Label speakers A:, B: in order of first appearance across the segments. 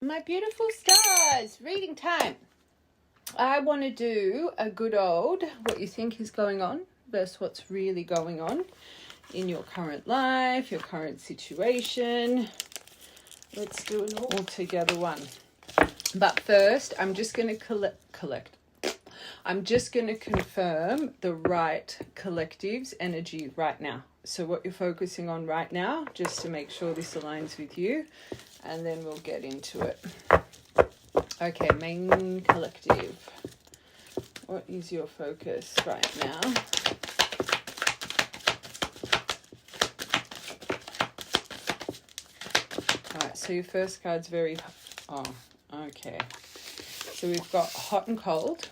A: My beautiful stars, reading time. I want to do a good old what you think is going on versus what's really going on in your current life, your current situation. Let's do an all together one. But first, I'm just going to collect. I'm just going to confirm the right collective's energy right now. So what you're focusing on right now, just to make sure this aligns with you, and then we'll get into it. Okay, main collective. What is your focus right now? Alright, so your first card's very... Oh, okay. So we've got hot and cold,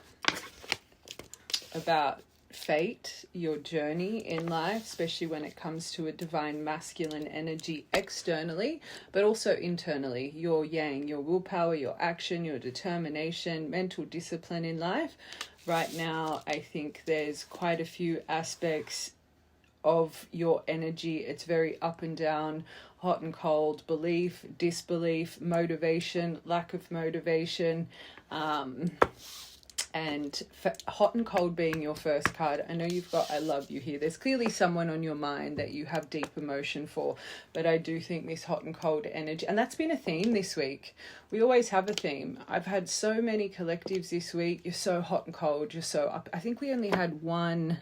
A: about fate, your journey in life, especially when it comes to a divine masculine energy externally, but also internally, your yang, your willpower, your action, your determination, mental discipline in life. Right now, I think there's quite a few aspects of your energy. It's very up and down, hot and cold, belief, disbelief, motivation, lack of motivation, and hot and cold being your first card. I know you've got I love you here. There's clearly someone on your mind that you have deep emotion for, but I do think this hot and cold energy, and that's been a theme this week. We always have a theme. I've had so many collectives this week. You're so hot and cold, you're so up. I think we only had one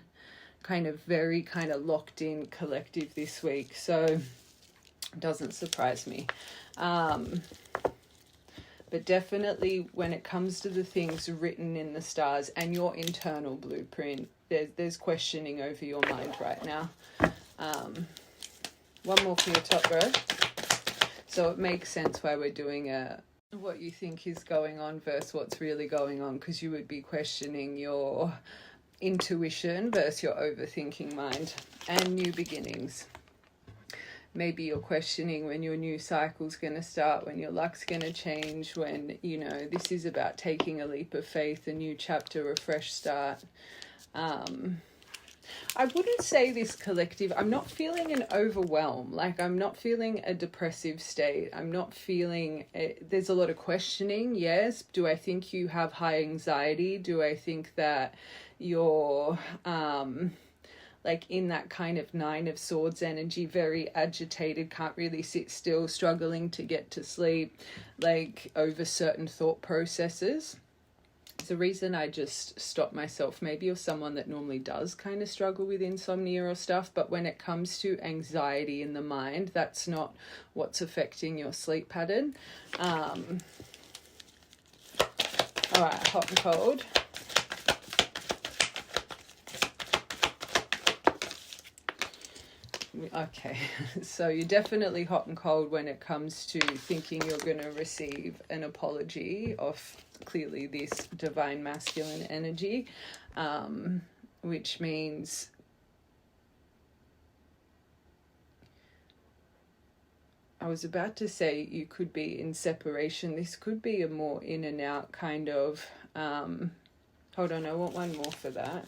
A: kind of very kind of locked in collective this week, so it doesn't surprise me. But definitely when it comes to the things written in the stars and your internal blueprint, there's questioning over your mind right now. One more for your top row. So it makes sense why we're doing what you think is going on versus what's really going on, because you would be questioning your intuition versus your overthinking mind. And new beginnings. Maybe you're questioning when your new cycle's going to start, when your luck's going to change, when, you know, this is about taking a leap of faith, a new chapter, a fresh start. I wouldn't say this collective, I'm not feeling an overwhelm. Like, I'm not feeling a depressive state. I'm not feeling, there's a lot of questioning, yes. Do I think you have high anxiety? Do I think that you're... like in that kind of Nine of Swords energy, very agitated, can't really sit still, struggling to get to sleep, like over certain thought processes. It's the reason I just stop myself. Maybe you're someone that normally does kind of struggle with insomnia or stuff, but when it comes to anxiety in the mind, that's not what's affecting your sleep pattern. All right, hot and cold. Okay, so you're definitely hot and cold when it comes to thinking you're going to receive an apology of clearly this divine masculine energy, which means I was about to say you could be in separation. This could be a more in and out kind of, hold on, I want one more for that.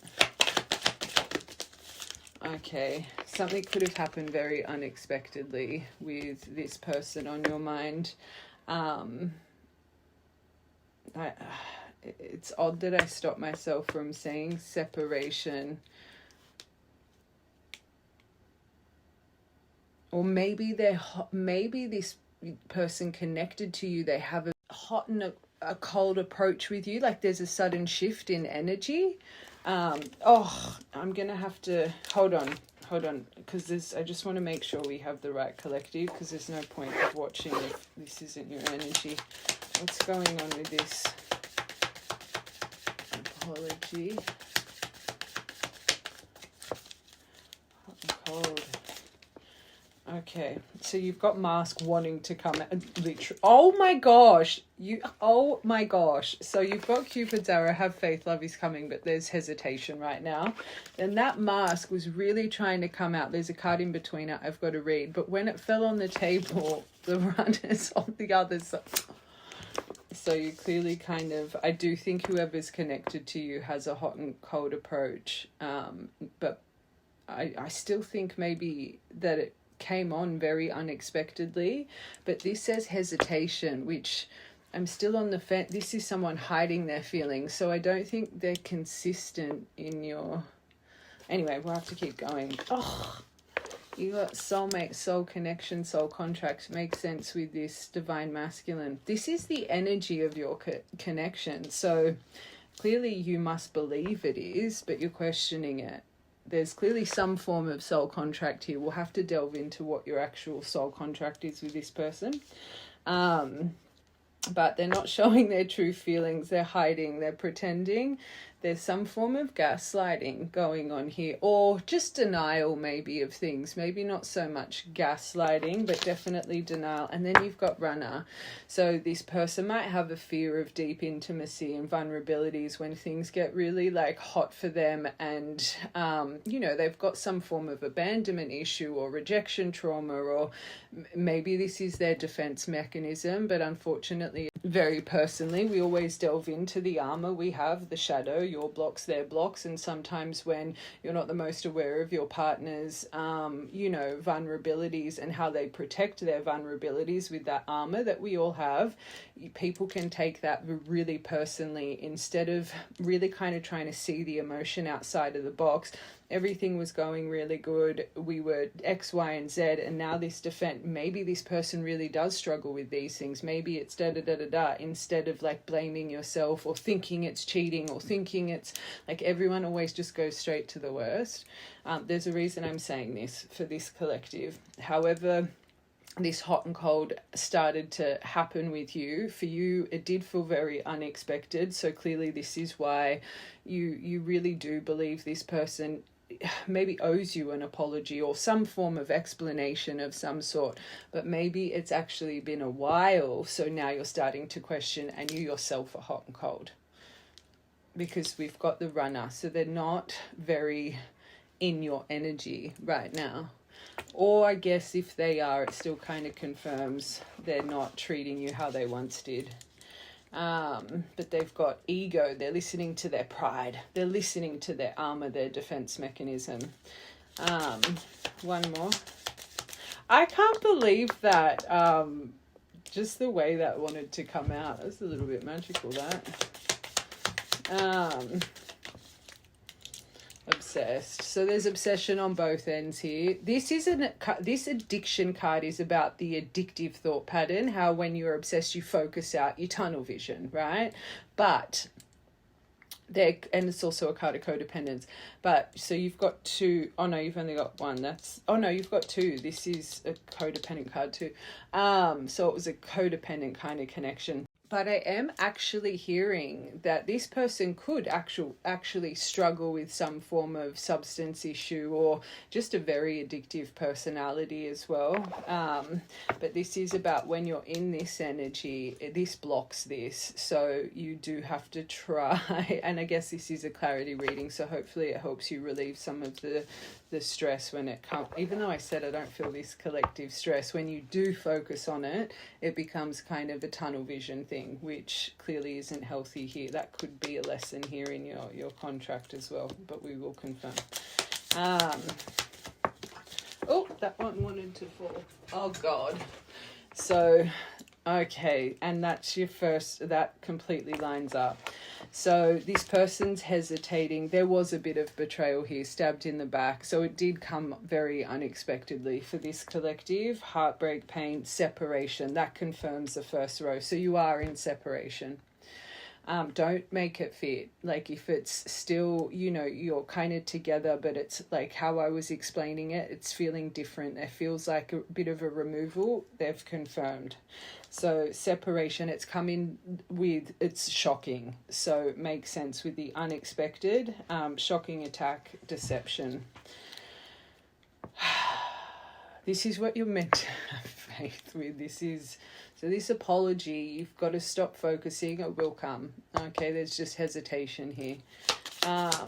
A: Okay, something could have happened very unexpectedly with this person on your mind. It's odd that I stopped myself from saying separation. Or maybe maybe this person connected to you, they have a hot and a cold approach with you, like there's a sudden shift in energy. I'm gonna have to hold on, because I just want to make sure we have the right collective, because there's no point of watching if this isn't your energy. What's going on with this apology? Hot and cold. Okay, so you've got mask wanting to come out. Oh my gosh. So you've got Cupid's arrow, have faith, love is coming, but there's hesitation right now. And that mask was really trying to come out. There's a card in between it I've got to read. But when it fell on the table, the runner's on the other side. So you clearly kind of, I do think whoever's connected to you has a hot and cold approach. But I still think maybe that it came on very unexpectedly, but this says hesitation, which I'm still on the fence. This is someone hiding their feelings, so I don't think they're consistent in your... Anyway, we'll have to keep going. Oh, you got soulmate, soul connection, soul contract. Makes sense with this divine masculine. This is the energy of your connection. So clearly you must believe it is, but you're questioning it. There's clearly some form of soul contract here. We'll have to delve into what your actual soul contract is with this person. But they're not showing their true feelings. They're hiding, they're pretending. There's some form of gaslighting going on here, or just denial maybe of things. Maybe not so much gaslighting, but definitely denial. And then you've got runner. So this person might have a fear of deep intimacy and vulnerabilities when things get really like hot for them, and you know, they've got some form of abandonment issue or rejection trauma, or maybe this is their defense mechanism. But unfortunately, very personally, we always delve into the armor we have, the shadow, your blocks, their blocks. And sometimes when you're not the most aware of your partner's you know, vulnerabilities and how they protect their vulnerabilities with that armor that we all have, people can take that really personally. Instead of really kind of trying to see the emotion outside of the box, everything was going really good, we were X, Y, and Z, and now this defense, maybe this person really does struggle with these things, maybe it's da-da-da-da-da, instead of like blaming yourself or thinking it's cheating or thinking it's like, everyone always just goes straight to the worst. There's a reason I'm saying this for this collective. However, this hot and cold started to happen with you. For you, it did feel very unexpected. So clearly this is why you really do believe this person maybe owes you an apology or some form of explanation of some sort, but maybe it's actually been a while. So now you're starting to question, and you yourself are hot and cold, because we've got the runner. So they're not very in your energy right now. Or I guess if they are, it still kind of confirms they're not treating you how they once did. But they've got ego. They're listening to their pride. They're listening to their armor, their defense mechanism. One more. I can't believe that, just the way that wanted to come out. That's a little bit magical, that. Obsessed. So there's obsession on both ends here. This addiction card is about the addictive thought pattern, how when you're obsessed you focus out your tunnel vision, right? But there, and it's also a card of codependence. But so you've got two. Oh no, you've only got one. You've got two. This is a codependent card too. So it was a codependent kind of connection. But I am actually hearing that this person could actually struggle with some form of substance issue or just a very addictive personality as well. But this is about when you're in this energy, this blocks this. So you do have to try. And I guess this is a clarity reading, so hopefully it helps you relieve some of the stress when it comes. Even though I said I don't feel this collective stress, when you do focus on it, it becomes kind of a tunnel vision thing, which clearly isn't healthy here. That could be a lesson here in your contract as well, but we will confirm. Oh, that one wanted to fall. Oh God. So okay, and that's your first, that completely lines up. So this person's hesitating. There was a bit of betrayal here, stabbed in the back. So it did come very unexpectedly for this collective. Heartbreak, pain, separation. That confirms the first row. So you are in separation. Don't make it fit. Like if it's still, you know, you're kind of together, but it's like how I was explaining it, it's feeling different. It feels like a bit of a removal. They've confirmed. So separation, it's come in with, it's shocking. So it makes sense with the unexpected, shocking attack, deception. This is what you're meant to have faith with. So this apology, you've got to stop focusing. It will come. Okay, there's just hesitation here. Oh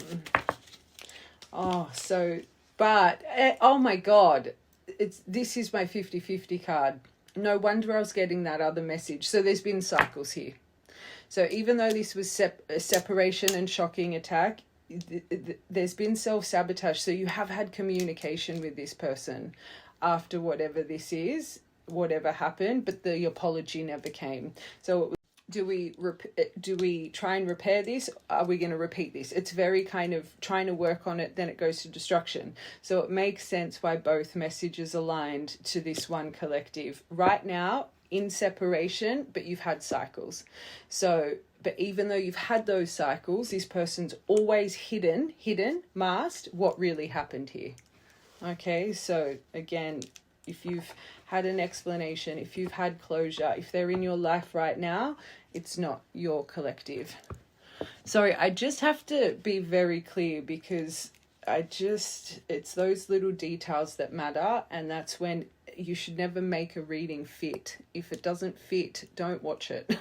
A: my God. This is my 50-50 card. No wonder I was getting that other message. So there's been cycles here. So even though this was separation and shocking attack, there's been self-sabotage. So you have had communication with this person after whatever this is, whatever happened, but the apology never came. So do we try and repair this? Are we going to repeat this? It's very kind of trying to work on it, then it goes to destruction. So it makes sense why both messages aligned to this one collective right now, in separation, but you've had cycles. So but even though you've had those cycles, this person's always hidden, masked what really happened here. Okay, so again, if you've had an explanation, if you've had closure, if they're in your life right now, it's not your collective. Sorry, I just have to be very clear because it's those little details that matter, and that's when you should never make a reading fit. If it doesn't fit, don't watch it.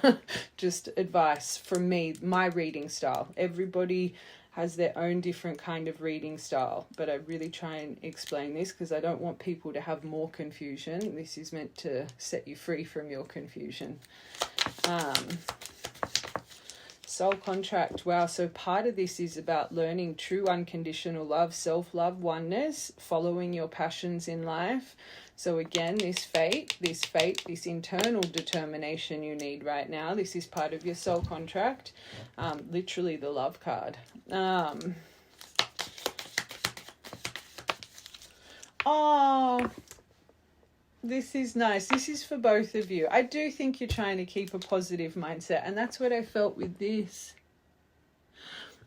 A: Just advice from me, my reading style. Everybody has their own different kind of reading style, but I really try and explain this because I don't want people to have more confusion. This is meant to set you free from your confusion. Soul contract. Wow, so part of this is about learning true unconditional love, self-love, oneness, following your passions in life. So again, this fate, this internal determination you need right now, this is part of your soul contract. Literally the love card. Oh, this is nice. This is for both of you. I do think you're trying to keep a positive mindset, and that's what I felt with this.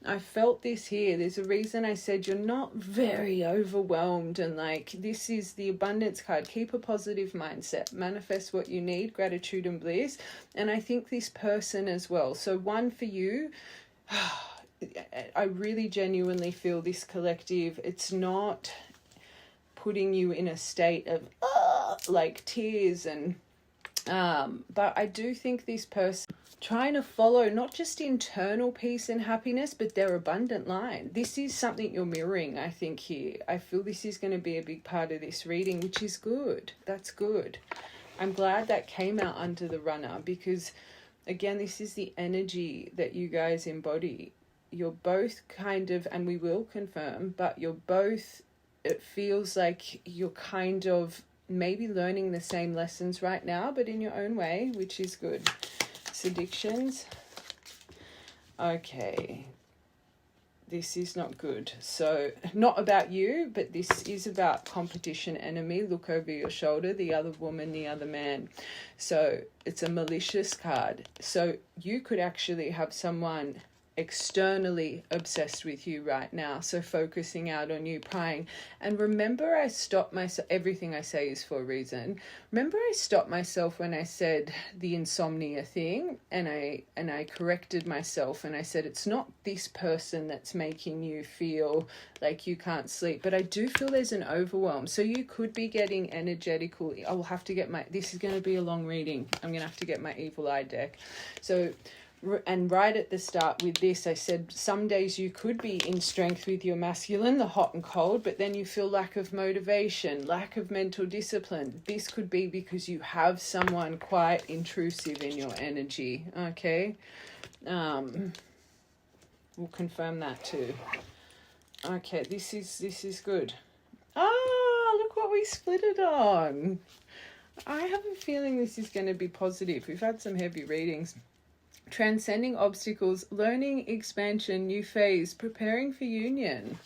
A: I felt this here. There's a reason I said you're not very overwhelmed, and like this is the abundance card. Keep a positive mindset. Manifest what you need, gratitude and bliss. And I think this person as well. So one for you, I really genuinely feel this collective, it's not putting you in a state of like tears and but I do think this person trying to follow not just internal peace and happiness, but their abundant line. This is something you're mirroring, I think, here. I feel this is going to be a big part of this reading, which is good. That's good. I'm glad that came out under the runner because, again, this is the energy that you guys embody. You're both kind of, and we will confirm, but you're both, it feels like you're kind of maybe learning the same lessons right now, but in your own way, which is good. Addictions. Okay, this is not good. So not about you, but this is about competition, enemy. Look over your shoulder, the other woman, the other man. So it's a malicious card. So you could actually have someone externally obsessed with you right now, so focusing out on you, prying. And remember, I stopped myself. Everything I say is for a reason. Remember, I stopped myself when I said the insomnia thing, and I corrected myself, and I said it's not this person that's making you feel like you can't sleep, but I do feel there's an overwhelm. So you could be getting energetical. I will have to get my, this is going to be a long reading, I'm going to have to get my evil eye deck. So, and right at the start with this, I said some days you could be in strength with your masculine, the hot and cold, but then you feel lack of motivation, lack of mental discipline. This could be because you have someone quite intrusive in your energy, okay? We'll confirm that too. Okay, this is good. Look what we split it on. I have a feeling this is going to be positive. We've had some heavy readings. Transcending obstacles, learning, expansion, new phase, preparing for union.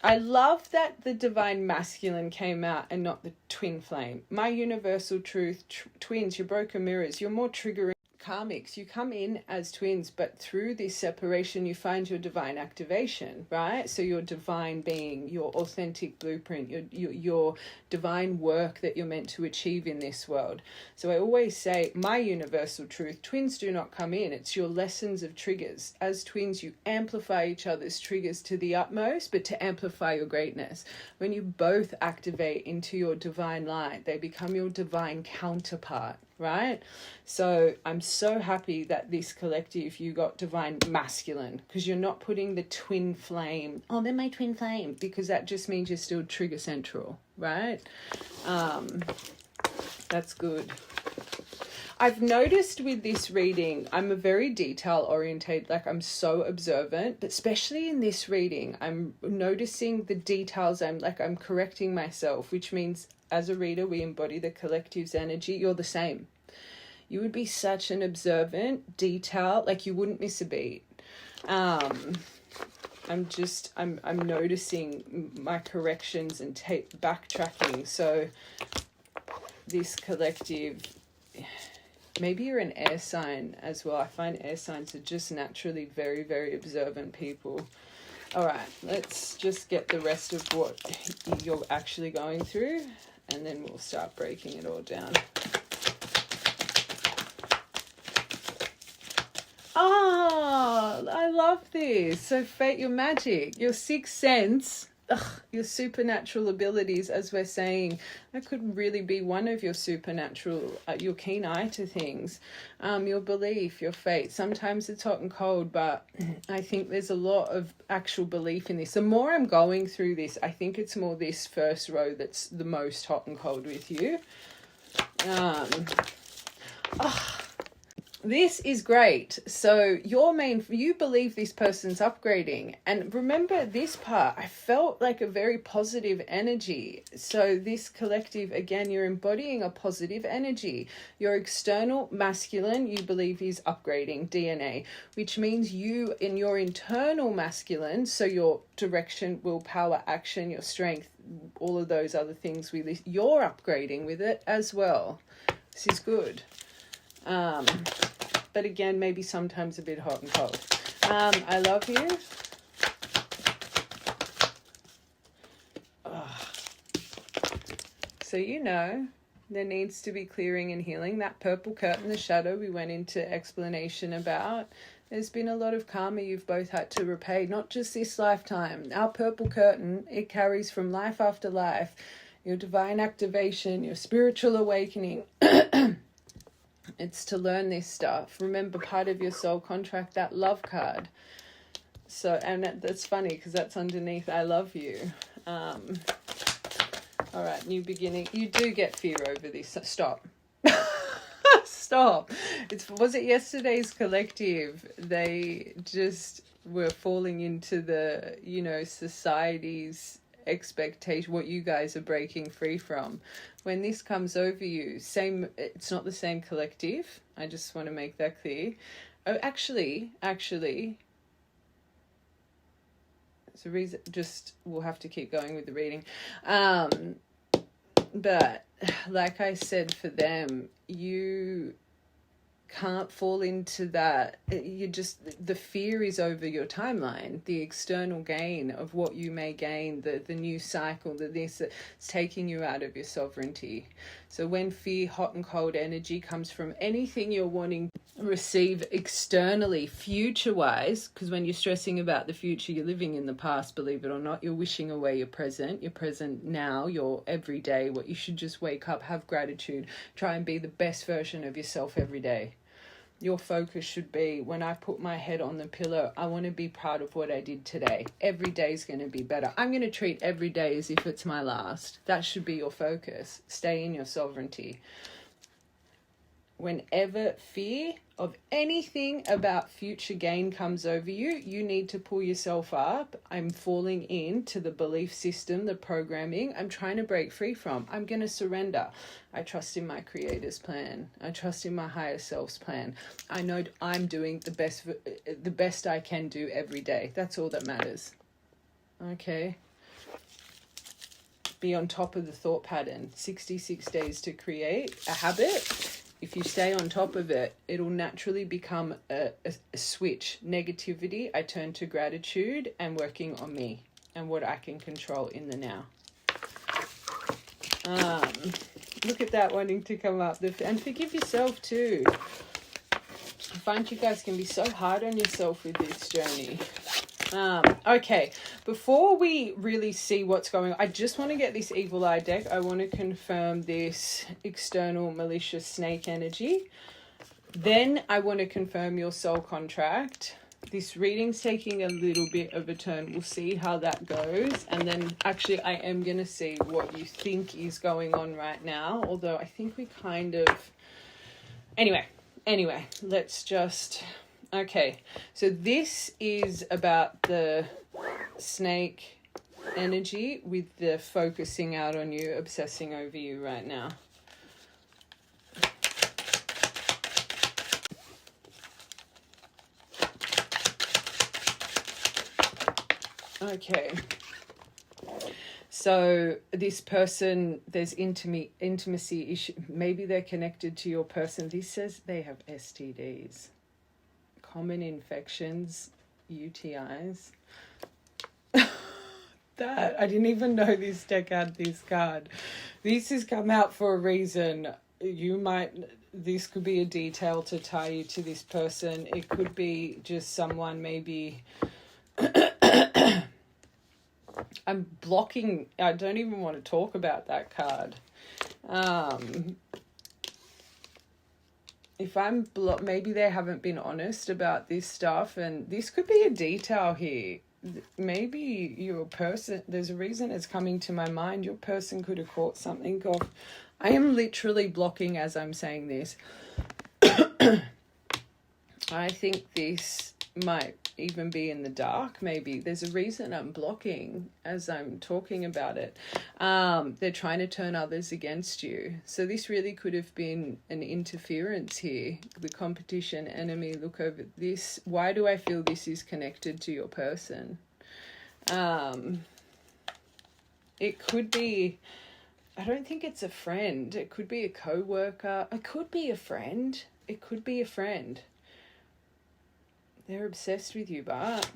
A: I love that the divine masculine came out and not the twin flame. My universal truth, twins, you're broken mirrors, you're more triggering karmics. You come in as twins, but through this separation you find your divine activation, right? So your divine being, your authentic blueprint, your divine work that you're meant to achieve in this world. So I always say my universal truth, twins do not come in. It's your lessons of triggers. As twins, you amplify each other's triggers to the utmost, but to amplify your greatness. When you both activate into your divine light, they become your divine counterpart, right? So I'm so happy that this collective, you got divine masculine, because you're not putting the twin flame, oh, they're my twin flame, because that just means you're still trigger central, right? That's good. I've noticed with this reading, I'm a very detail oriented, like I'm so observant, but especially in this reading, I'm noticing the details. I'm correcting myself, which means as a reader, we embody the collective's energy. You're the same. You would be such an observant, detail, like you wouldn't miss a beat. I'm noticing my corrections and backtracking. So this collective, maybe you're an air sign as well. I find air signs are just naturally very, very observant people. All right, let's just get the rest of what you're actually going through, and then we'll start breaking it all down. Ah, I love this. So fate, your magic, your sixth sense, your supernatural abilities, as we're saying, that could really be one of your supernatural, your keen eye to things, your belief, your fate. Sometimes it's hot and cold, but I think there's a lot of actual belief in this. The more I'm going through this, I think it's more this first row that's the most hot and cold with you. This is great. So you believe this person's upgrading. And remember this part, I felt like a very positive energy. So this collective, again, you're embodying a positive energy. Your external masculine, you believe he's upgrading DNA, which means you in your internal masculine, so your direction, willpower, action, your strength, all of those other things, you're upgrading with it as well. This is good. But again, maybe sometimes a bit hot and cold. I love you. So there needs to be clearing and healing. That purple curtain, the shadow we went into explanation about, there's been a lot of karma you've both had to repay, not just this lifetime. Our purple curtain, it carries from life after life, your divine activation, your spiritual awakening. It's to learn this stuff. Remember, part of your soul contract, that love card. So, and that's funny because that's underneath I love you. All right, new beginning. You do get fear over this. Stop. Stop. Was it yesterday's collective? They just were falling into the, society's expectation, what you guys are breaking free from. When this comes over you, it's not the same collective. I just want to make that clear. Oh, actually, it's a reason. Just we'll have to keep going with the reading. But like I said, for them, you can't fall into that. The fear is over your timeline, the external gain of what you may gain, the new cycle, it's taking you out of your sovereignty. So when fear, hot and cold energy comes from anything you're wanting to receive externally, future-wise, because when you're stressing about the future, you're living in the past, believe it or not. You're wishing away your present now, your everyday, what you should just wake up, have gratitude, try and be the best version of yourself every day. Your focus should be, when I put my head on the pillow, I want to be proud of what I did today. Every day is going to be better. I'm going to treat every day as if it's my last. That should be your focus. Stay in your sovereignty. Whenever fear of anything about future gain comes over you, you need to pull yourself up. I'm falling into the belief system, the programming I'm trying to break free from. I'm going to surrender. I trust in my creator's plan. I trust in my higher self's plan. I know I'm doing the best I can do every day. That's all that matters. Okay. Be on top of the thought pattern. 66 days to create a habit. If you stay on top of it, it'll naturally become a switch. Negativity, I turn to gratitude and working on me and what I can control in the now. Look at that wanting to come up. And forgive yourself too. I find you guys can be so hard on yourself with this journey. Okay, before we really see what's going on, I just want to get this evil eye deck. I want to confirm this external malicious snake energy. Then I want to confirm your soul contract. This reading's taking a little bit of a turn. We'll see how that goes. And then actually I am going to see what you think is going on right now. Although I think we kind of... Anyway, let's just... Okay, so this is about the snake energy with the focusing out on you, obsessing over you right now. Okay. So this person, there's intimacy issue. Maybe they're connected to your person. This says they have STDs, common infections, UTIs. That I didn't even know this deck had this card. This has come out for a reason. This could be a detail to tie you to this person. It could be just someone maybe. I'm blocking. I don't even want to talk about that card. If I'm maybe they haven't been honest about this stuff, and this could be a detail here. Maybe your person, there's a reason it's coming to my mind. Your person could have caught something off. I am literally blocking as I'm saying this. I think this might even be in the dark. Maybe there's a reason I'm blocking as I'm talking about it. They're trying to turn others against you. So this really could have been an interference here. The competition, enemy, look over this. Why do I feel this is connected to your person? It could be, I don't think it's a friend. It could be a co-worker. It could be a friend. It could be a friend. They're obsessed with you, but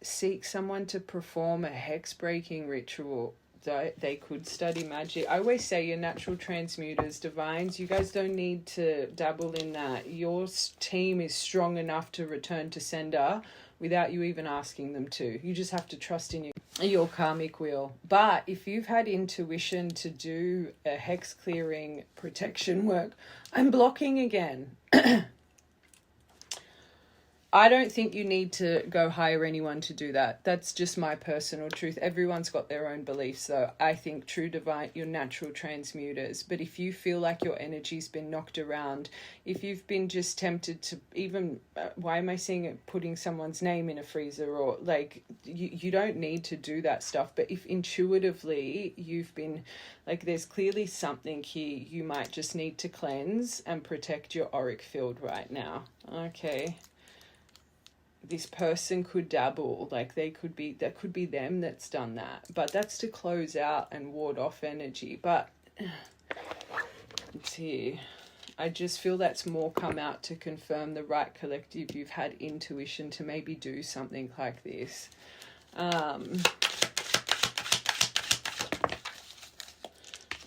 A: seek someone to perform a hex-breaking ritual. They could study magic. I always say you're natural transmuters, divines. You guys don't need to dabble in that. Your team is strong enough to return to sender without you even asking them to. You just have to trust in your karmic wheel. But if you've had intuition to do a hex clearing protection work, I'm blocking again. I don't think you need to go hire anyone to do that. That's just my personal truth. Everyone's got their own beliefs, though. I think true divine, you're natural transmuters. But if you feel like your energy's been knocked around, if you've been just tempted to even, why am I saying it, putting someone's name in a freezer, or like, you don't need to do that stuff. But if intuitively you've been, like, there's clearly something here you might just need to cleanse and protect your auric field right now. Okay. This person could dabble, like that could be them that's done that, but that's to close out and ward off energy. But it's here. I just feel that's more come out to confirm the right collective. You've had intuition to maybe do something like this.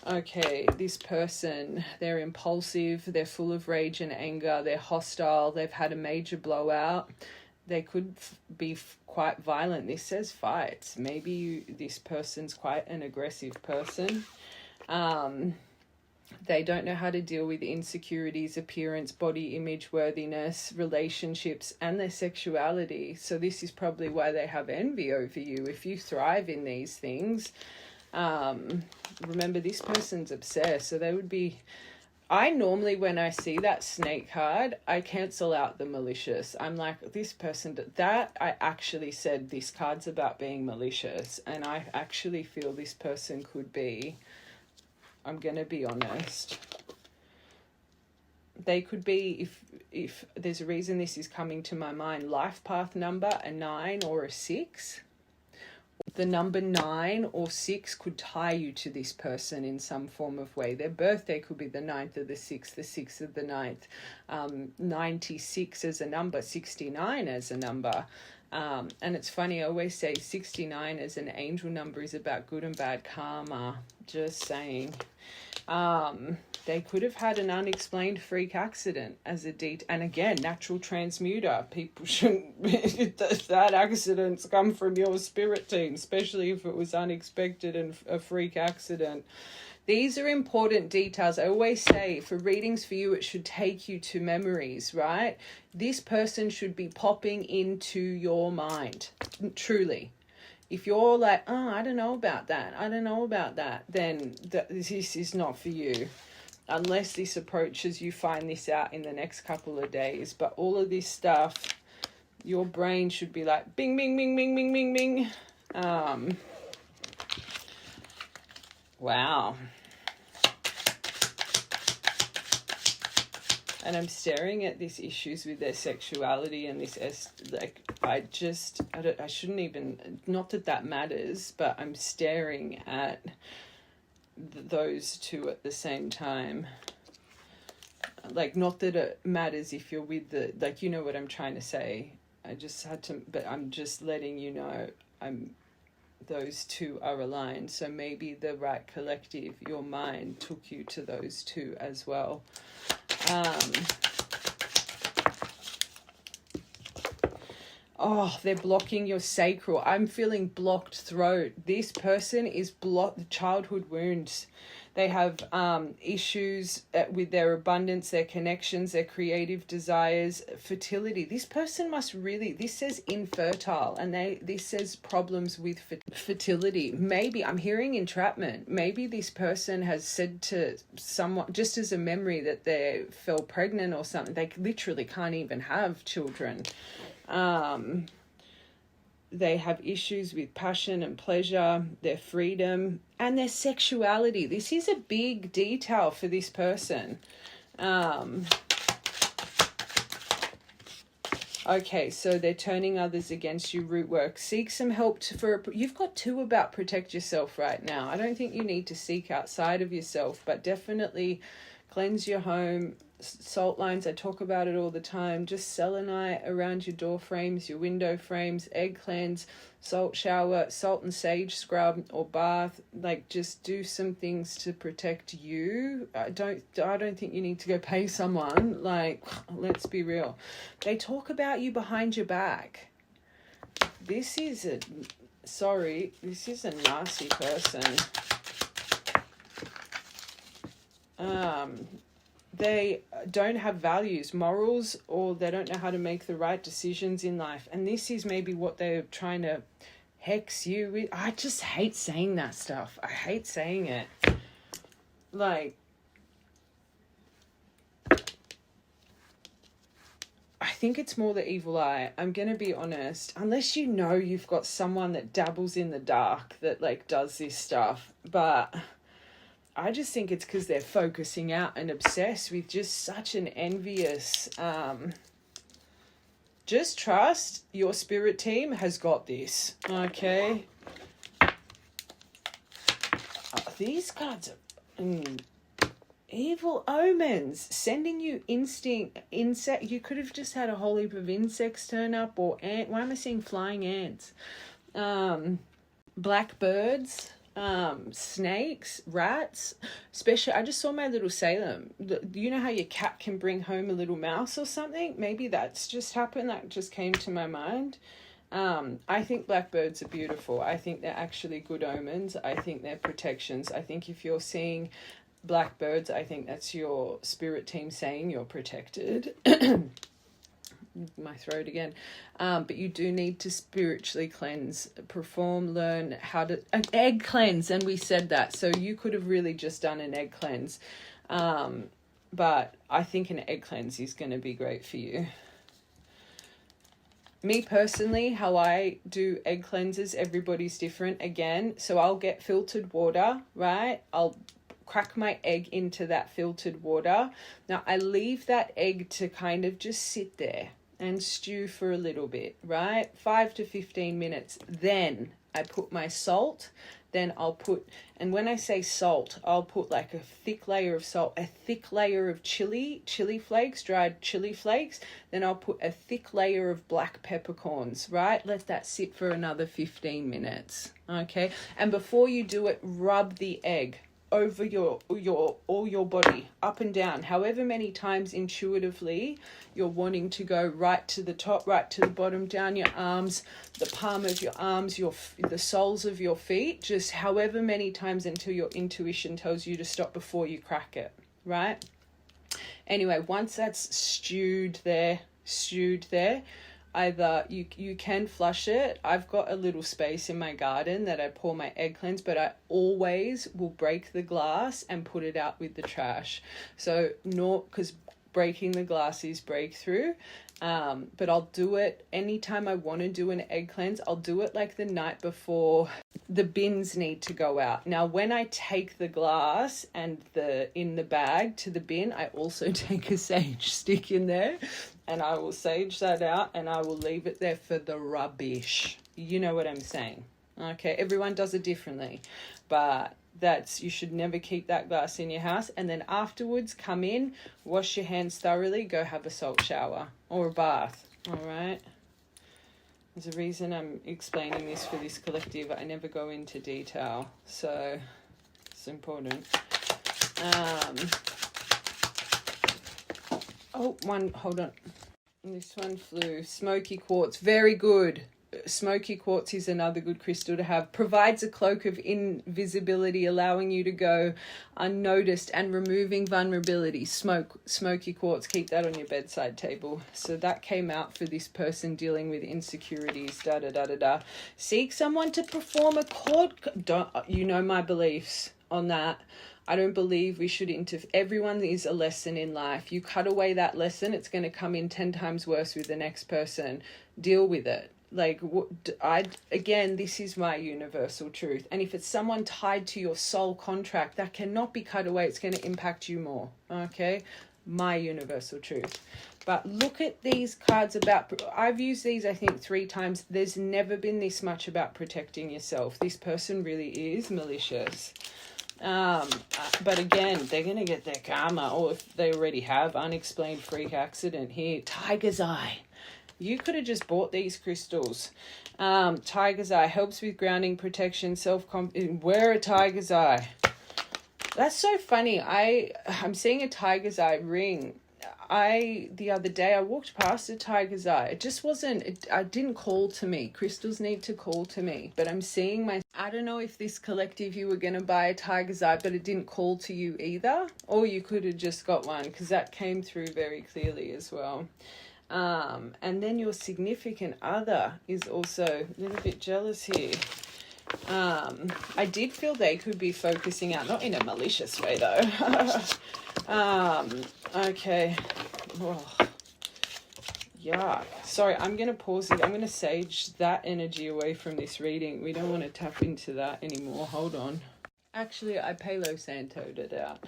A: Okay, this person, they're impulsive, they're full of rage and anger, they're hostile, they've had a major blowout. They could be quite violent. This says fights. Maybe this person's quite an aggressive person. They don't know how to deal with insecurities, appearance, body image, worthiness, relationships, and their sexuality. So this is probably why they have envy over you. If you thrive in these things, remember this person's obsessed. So they would be... I normally, when I see that snake card, I cancel out the malicious. I'm like, this person, that I actually said this card's about being malicious. And I actually feel this person could be, I'm going to be honest. They could be, if there's a reason this is coming to my mind, life path number, a 9 or a 6. The number 9 or 6 could tie you to this person in some form of way. Their birthday could be the 9th of the 6th, the 6th of the 9th, 96 as a number, 69 as a number. And it's funny, I always say 69 as an angel number is about good and bad karma. Just saying. They could have had an unexplained freak accident as a and again, natural transmuter. People shouldn't, that accidents come from your spirit team, especially if it was unexpected and a freak accident. These are important details. I always say for readings for you, it should take you to memories, right? This person should be popping into your mind, truly. If you're like, oh, I don't know about that, then this is not for you. Unless this approaches, you find this out in the next couple of days. But all of this stuff, your brain should be like, bing, bing, bing, bing, bing, bing, bing. Wow. And I'm staring at these issues with their sexuality and this, like, I shouldn't even, not that that matters, but I'm staring at those two at the same time. Like, not that it matters if you're with the, like, you know what I'm trying to say. I just had to, but I'm just letting you know those two are aligned. So maybe the right collective, your mind, took you to those two as well. Oh, they're blocking your sacral. I'm feeling blocked throat. This person is blocked, childhood wounds. They have issues with their abundance, their connections, their creative desires, fertility. This person must really, this says infertile, and this says problems with fertility. Maybe, I'm hearing entrapment. Maybe this person has said to someone, just as a memory, that they fell pregnant or something. They literally can't even have children. They have issues with passion and pleasure, their freedom, and their sexuality. This is a big detail for this person. Okay, so they're turning others against you, root work. Seek some help you've got two about protect yourself right now. I don't think you need to seek outside of yourself, but definitely cleanse your home. Salt lines, I talk about it all the time. Just selenite around your door frames, your window frames, egg cleanse, salt shower, salt and sage scrub or bath. Like, just do some things to protect you. I don't think you need to go pay someone. Like, let's be real. They talk about you behind your back. This is a nasty person. They don't have values, morals, or they don't know how to make the right decisions in life. And this is maybe what they're trying to hex you with. I just hate saying that stuff. I hate saying it. Like, I think it's more the evil eye. I'm going to be honest. Unless you know you've got someone that dabbles in the dark that, like, does this stuff. But I just think it's because they're focusing out and obsessed with just such an envious... just trust your spirit team has got this, okay? These cards are... evil omens, sending you insect. You could have just had a whole heap of insects turn up, or ant. Why am I seeing flying ants? Blackbirds... snakes, rats, especially, I just saw my little Salem. You know how your cat can bring home a little mouse or something? Maybe that's just happened. That just came to my mind. I think blackbirds are beautiful. I think they're actually good omens. I think they're protections. I think if you're seeing blackbirds, I think that's your spirit team saying you're protected. My throat again. But you do need to spiritually cleanse, learn how to... An egg cleanse, and we said that. So you could have really just done an egg cleanse. But I think an egg cleanse is going to be great for you. Me personally, how I do egg cleanses, everybody's different again. So I'll get filtered water, right? I'll crack my egg into that filtered water. Now I leave that egg to kind of just sit there and stew for a little bit, right? 5 to 15 minutes. Then I put my salt. Then I'll put, and when I say salt, I'll put like a thick layer of salt, a thick layer of chili flakes, dried chili flakes. Then I'll put a thick layer of black peppercorns, right? Let that sit for another 15 minutes, okay? And before you do it, rub the egg over all your body, up and down, however many times intuitively you're wanting to go, right to the top, right to the bottom, down your arms, the palm of your arms, the soles of your feet, just however many times until your intuition tells you to stop before you crack it, right? Anyway, once that's stewed there, either you can flush it. I've got a little space in my garden that I pour my egg cleanse, but I always will break the glass and put it out with the trash. So because breaking the glass is breakthrough. But I'll do it anytime I want to do an egg cleanse. I'll do it like the night before the bins need to go out. Now, when I take the glass and in the bag to the bin, I also take a sage stick in there, and I will sage that out, and I will leave it there for the rubbish. You know what I'm saying? Okay, everyone does it differently, but you should never keep that glass in your house. And then afterwards, come in, wash your hands thoroughly, go have a salt shower or a bath. All right. There's a reason I'm explaining this for this collective. I never go into detail, so it's important. Hold on. This one flew. Smoky quartz, very good. Smoky quartz is another good crystal to have. Provides a cloak of invisibility, allowing you to go unnoticed and removing vulnerability. Smoky quartz, keep that on your bedside table. So that came out for this person dealing with insecurities. Seek someone to perform a cord. You know my beliefs on that. I don't believe we should everyone is a lesson in life. You cut away that lesson, it's going to come in 10 times worse with the next person. Deal with it. Again, this is my universal truth. And if it's someone tied to your soul contract, that cannot be cut away. It's going to impact you more. Okay? My universal truth. But look at these cards I've used these, I think, 3 times. There's never been this much about protecting yourself. This person really is malicious. But again, they're going to get their karma, or if they already have, unexplained freak accident here. Tiger's Eye. You could have just bought these crystals. Tiger's Eye helps with grounding, protection, self-confidence. Wear a Tiger's Eye. That's so funny. I'm seeing a Tiger's Eye ring. The other day, I walked past a Tiger's Eye. It just wasn't, it didn't call to me. Crystals need to call to me. But I'm seeing I don't know if this collective, you were going to buy a Tiger's Eye, but it didn't call to you either. Or you could have just got one, because that came through very clearly as well. And then your significant other is also a little bit jealous here. I did feel they could be focusing out, not in a malicious way though. Okay. Oh, yeah. Sorry, I'm going to pause it. I'm going to sage that energy away from this reading. We don't want to tap into that anymore. Hold on. Actually, I Palo Santo'd it out.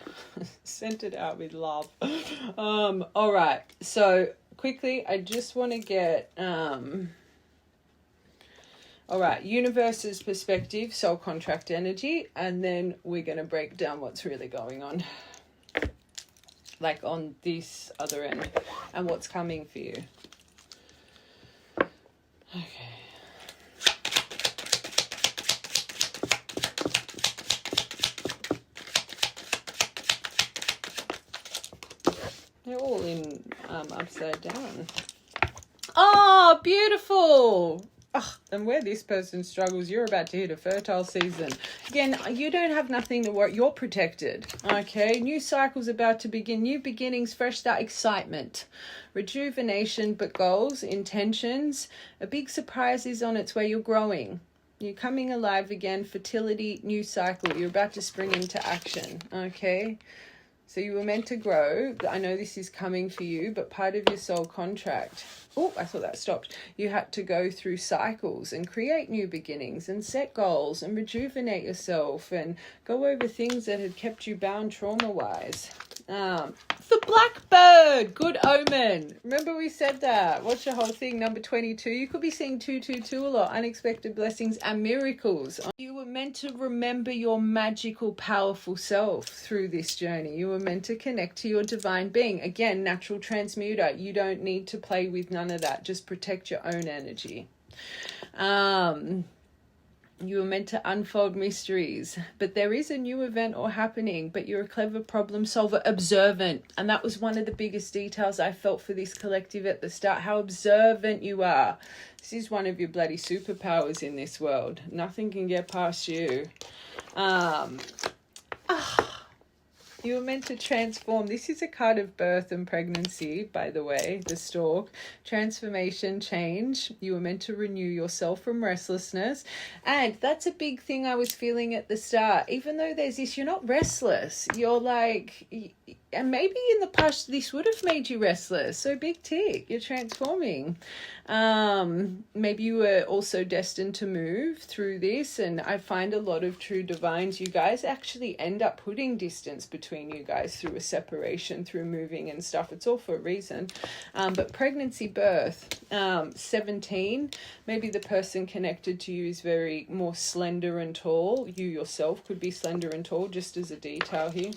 A: Sent it out with love. All right. So quickly, I just want to get... All right, universe's perspective, soul contract energy, and then we're going to break down what's really going on, like on this other end, and what's coming for you. Okay. They're all in upside down. Oh, beautiful! Oh, and where this person struggles, you're about to hit a fertile season. Again, you don't have nothing to worry. You're protected. Okay, new cycle's about to begin. New beginnings, fresh start, excitement, rejuvenation, but goals, intentions. A big surprise is on its way. You're growing. You're coming alive again. Fertility, new cycle. You're about to spring into action. Okay. So you were meant to grow. I know this is coming for you, but part of your soul contract. Oh, I thought that stopped. You had to go through cycles and create new beginnings and set goals and rejuvenate yourself and go over things that had kept you bound trauma-wise. The blackbird, good omen. Remember we said that. Watch the whole thing. Number 22. You could be seeing 222 a lot. Unexpected blessings and miracles. You were meant to remember your magical, powerful self through this journey. You were meant to connect to your divine being. Again, natural transmuter. You don't need to play with none of that. Just protect your own energy. You were meant to unfold mysteries, but there is a new event or happening, but you're a clever problem solver, observant. And that was one of the biggest details I felt for this collective at the start, how observant you are. This is one of your bloody superpowers in this world. Nothing can get past you. You were meant to transform. This is a card of birth and pregnancy, by the way, the stork. Transformation, change. You were meant to renew yourself from restlessness. And that's a big thing I was feeling at the start. Even though there's this, you're not restless. You're like, and maybe in the past this would have made you restless. So big tick, you're transforming. Maybe you were also destined to move through this, and I find a lot of true divines, you guys actually end up putting distance between you guys through a separation, through moving and stuff. It's all for a reason. But pregnancy, birth, 17, maybe the person connected to you is very more slender and tall. You yourself could be slender and tall, just as a detail here.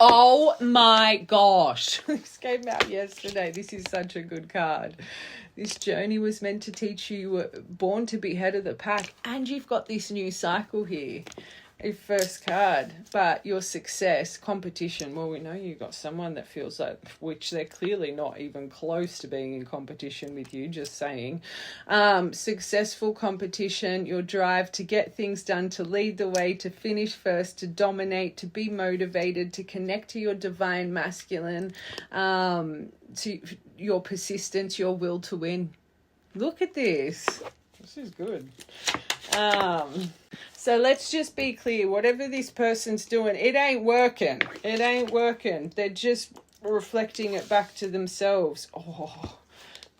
A: Oh my gosh, this came out yesterday. This is such a good card. This journey was meant to teach you were born to be head of the pack, and you've got this new cycle here. A first card, but your success, competition. Well, we know you got someone that feels like, which they're clearly not even close to being in competition with you, just saying. Successful competition, your drive to get things done, to lead the way, to finish first, to dominate, to be motivated, to connect to your divine masculine, to your persistence, your will to win. Look at this. This is good. So let's just be clear, whatever this person's doing, it ain't working. It ain't working. They're just reflecting it back to themselves. Oh,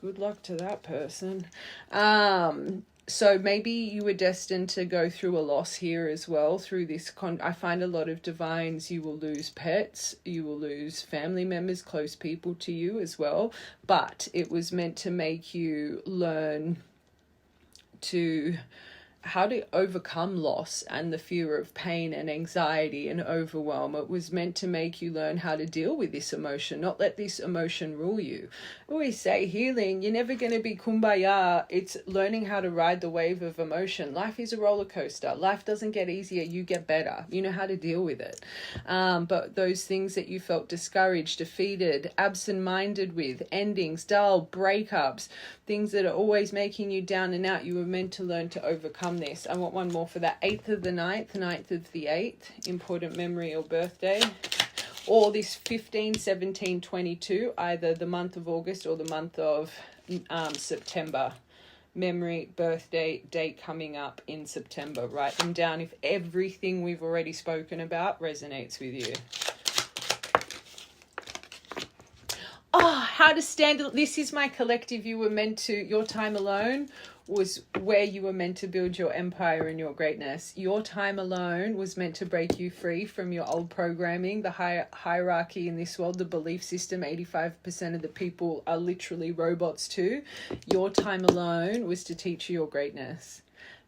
A: good luck to that person. So maybe you were destined to go through a loss here as well through this. I find a lot of divines, you will lose pets, you will lose family members, close people to you as well. But it was meant to make you learn to how to overcome loss and the fear of pain and anxiety and overwhelm. It was meant to make you learn how to deal with this emotion, not let this emotion rule you. I always say healing, you're never going to be kumbaya. It's learning how to ride the wave of emotion. Life is a roller coaster. Life doesn't get easier, you get better. You know how to deal with it. But those things that you felt discouraged, defeated, absent-minded with, endings, dull, breakups, things that are always making you down and out, you were meant to learn to overcome this. I want one more for that 8th of the 9th, 9th of the 8th, important memory or birthday. Or this 15, 17, 22, either the month of August or the month of September. Memory, birthday, date coming up in September. Write them down if everything we've already spoken about resonates with you. Oh, how to stand. This is my collective. You were meant to, your time alone was where you were meant to build your empire and your greatness. Your time alone was meant to break you free from your old programming, the hierarchy in this world, the belief system. 85% of the people are literally robots too. Your time alone was to teach you your greatness.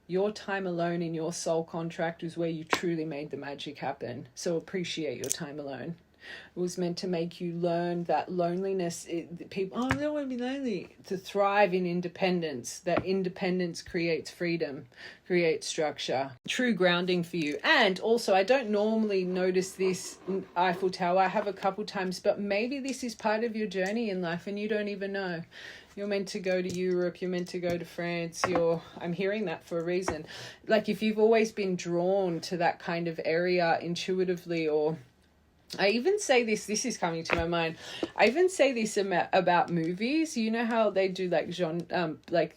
A: Your time alone in your soul contract was where you truly made the magic happen. So appreciate your time alone. It was meant to make you learn that loneliness, people, I don't want to be lonely, to thrive in independence. That independence creates freedom, creates structure, true grounding for you. And also, I don't normally notice this Eiffel Tower. I have a couple times, but maybe this is part of your journey in life and you don't even know. You're meant to go to Europe, you're meant to go to France, I'm hearing that for a reason. Like if you've always been drawn to that kind of area intuitively, or I even say this is coming to my mind. I even say this about movies. You know how they do like like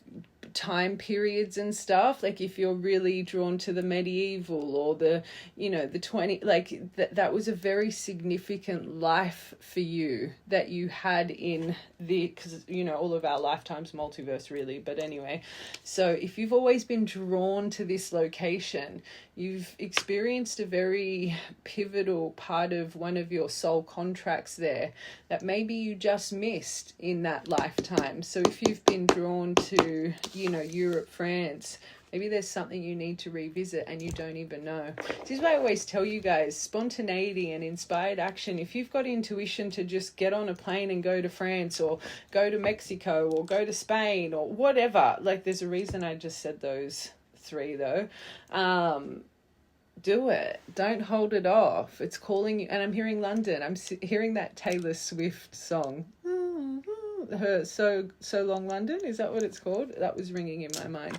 A: time periods and stuff, like if you're really drawn to the medieval or the, the 20, like that was a very significant life for you that you had in because all of our lifetimes multiverse really, but anyway, so if you've always been drawn to this location, you've experienced a very pivotal part of one of your soul contracts there that maybe you just missed in that lifetime. So if you've been drawn to Europe, France, maybe there's something you need to revisit and you don't even know. This is why I always tell you guys, spontaneity and inspired action. If you've got intuition to just get on a plane and go to France or go to Mexico or go to Spain or whatever, like there's a reason I just said those 3 though. Do it. Don't hold it off. It's calling you. And I'm hearing London. I'm hearing that Taylor Swift song. Her so long London, is that what it's called? That was ringing in my mind.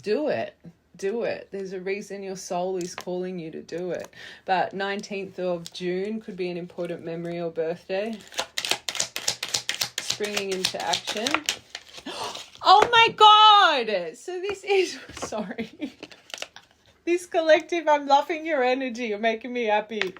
A: Do it. There's a reason your soul is calling you to do it. But 19th of June could be an important memory or birthday. Springing into action. Oh my god, so this is sorry. This collective, I'm loving your energy. You're making me happy.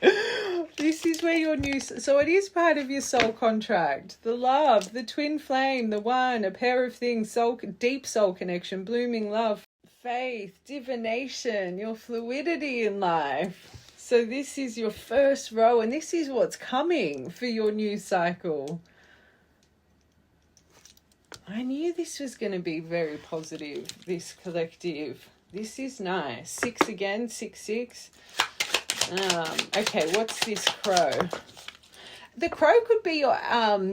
A: This is where your new... So it is part of your soul contract. The love, the twin flame, the one, a pair of things, soul, deep soul connection, blooming love, faith, divination, your fluidity in life. So this is your first row, and this is what's coming for your new cycle. I knew this was going to be very positive, this collective. This is nice. 6 again, 6, 6. Okay, what's this crow? The crow could be your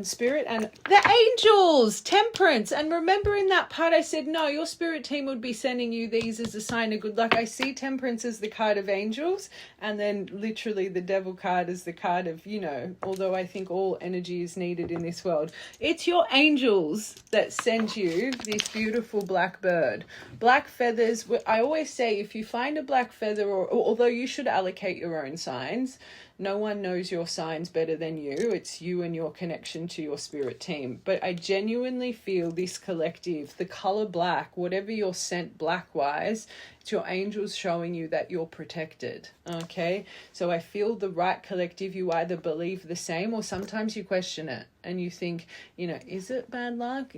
A: spirit and the angels, temperance. And remember in that part I said, no, your spirit team would be sending you these as a sign of good luck. I see temperance as the card of angels, and then literally the devil card is the card of, you know, although I think all energy is needed in this world. It's your angels that send you this beautiful black bird. Black feathers, I always say if you find a black feather, or although you should allocate your own signs, no one knows your signs better than you. It's you and your connection to your spirit team. But I genuinely feel this collective, the color black, whatever you're sent black-wise, it's your angels showing you that you're protected, okay? So I feel the right collective, you either believe the same or sometimes you question it. And you think, you know, is it bad luck?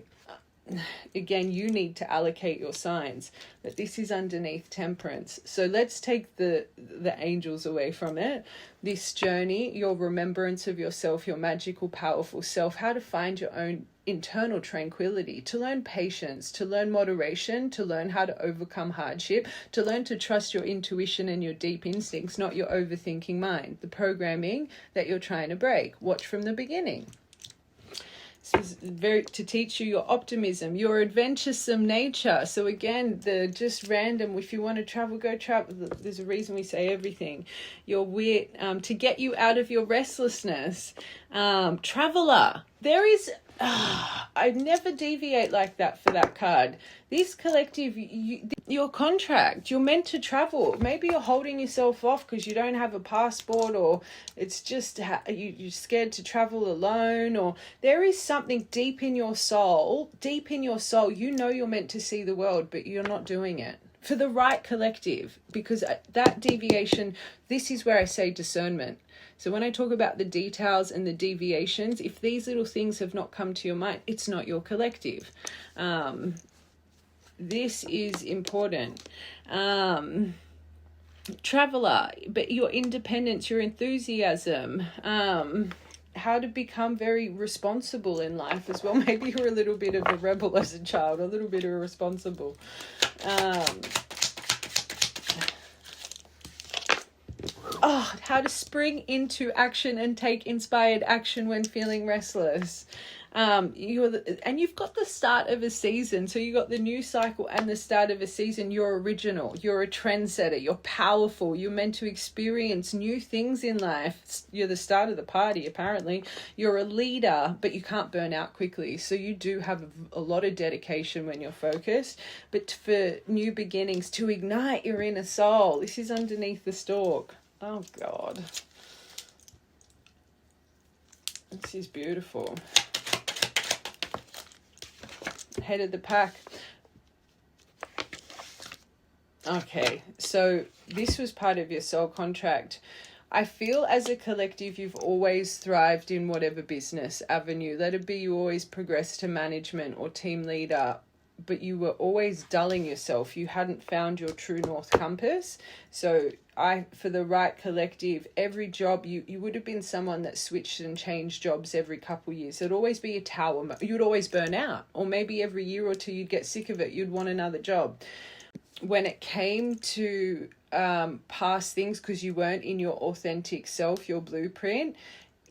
A: Again, you need to allocate your signs, but this is underneath temperance. So let's take the angels away from it. This journey, your remembrance of yourself, your magical, powerful self, how to find your own internal tranquility, to learn patience, to learn moderation, to learn how to overcome hardship, to learn to trust your intuition and your deep instincts, not your overthinking mind, the programming that you're trying to break. Watch from the beginning. This is very to teach you your optimism, your adventuresome nature. So again, the just random, if you want to travel, go travel. There's a reason we say everything. Your wit, to get you out of your restlessness. Traveler. There is... I never deviate like that for that card. This collective, your contract, you're meant to travel. Maybe you're holding yourself off because you don't have a passport, or it's just you're scared to travel alone, or there is something deep in your soul, you know you're meant to see the world, but you're not doing it. For the right collective, because that deviation, this is where I say discernment. So when I talk about the details and the deviations, if these little things have not come to your mind, it's not your collective. This is important. Traveler, but your independence, your enthusiasm, how to become very responsible in life as well. Maybe you're a little bit of a rebel as a child, a little bit of irresponsible. How to spring into action and take inspired action when feeling restless. And you've got the start of a season, so you got the new cycle and the start of a season. You're original, you're a trendsetter, you're powerful, you're meant to experience new things in life. You're the start of the party, apparently. You're a leader, but you can't burn out quickly, so you do have a lot of dedication when you're focused. But for new beginnings, to ignite your inner soul, this is underneath the stalk. Oh God, this is beautiful. Head of the pack. Okay, so this was part of your soul contract. I feel as a collective, you've always thrived in whatever business avenue. Let it be you always progress to management or team leader, but you were always dulling yourself. You hadn't found your true north compass. So for the right collective, every job, you would have been someone that switched and changed jobs every couple of years. There'd always be a tower. You'd always burn out, or maybe every year or two you'd get sick of it. You'd want another job. When it came to past things, because you weren't in your authentic self, your blueprint,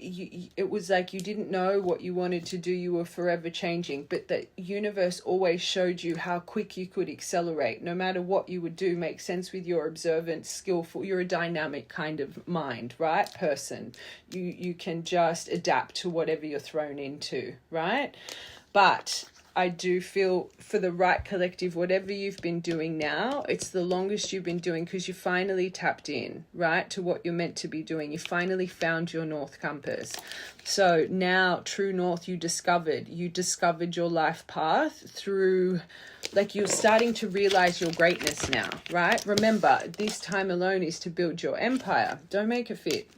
A: it was like you didn't know what you wanted to do. You were forever changing, but the universe always showed you how quick you could accelerate. No matter what you would do, make sense with your observant, skillful. You're a dynamic kind of mind, right? Person. You can just adapt to whatever you're thrown into, right? But I do feel for the right collective, whatever you've been doing now, it's the longest you've been doing because you finally tapped in, right, to what you're meant to be doing. You finally found your North Compass. So now, true North, you discovered your life path through, like, you're starting to realize your greatness now, right? Remember, this time alone is to build your empire. Don't make a fit.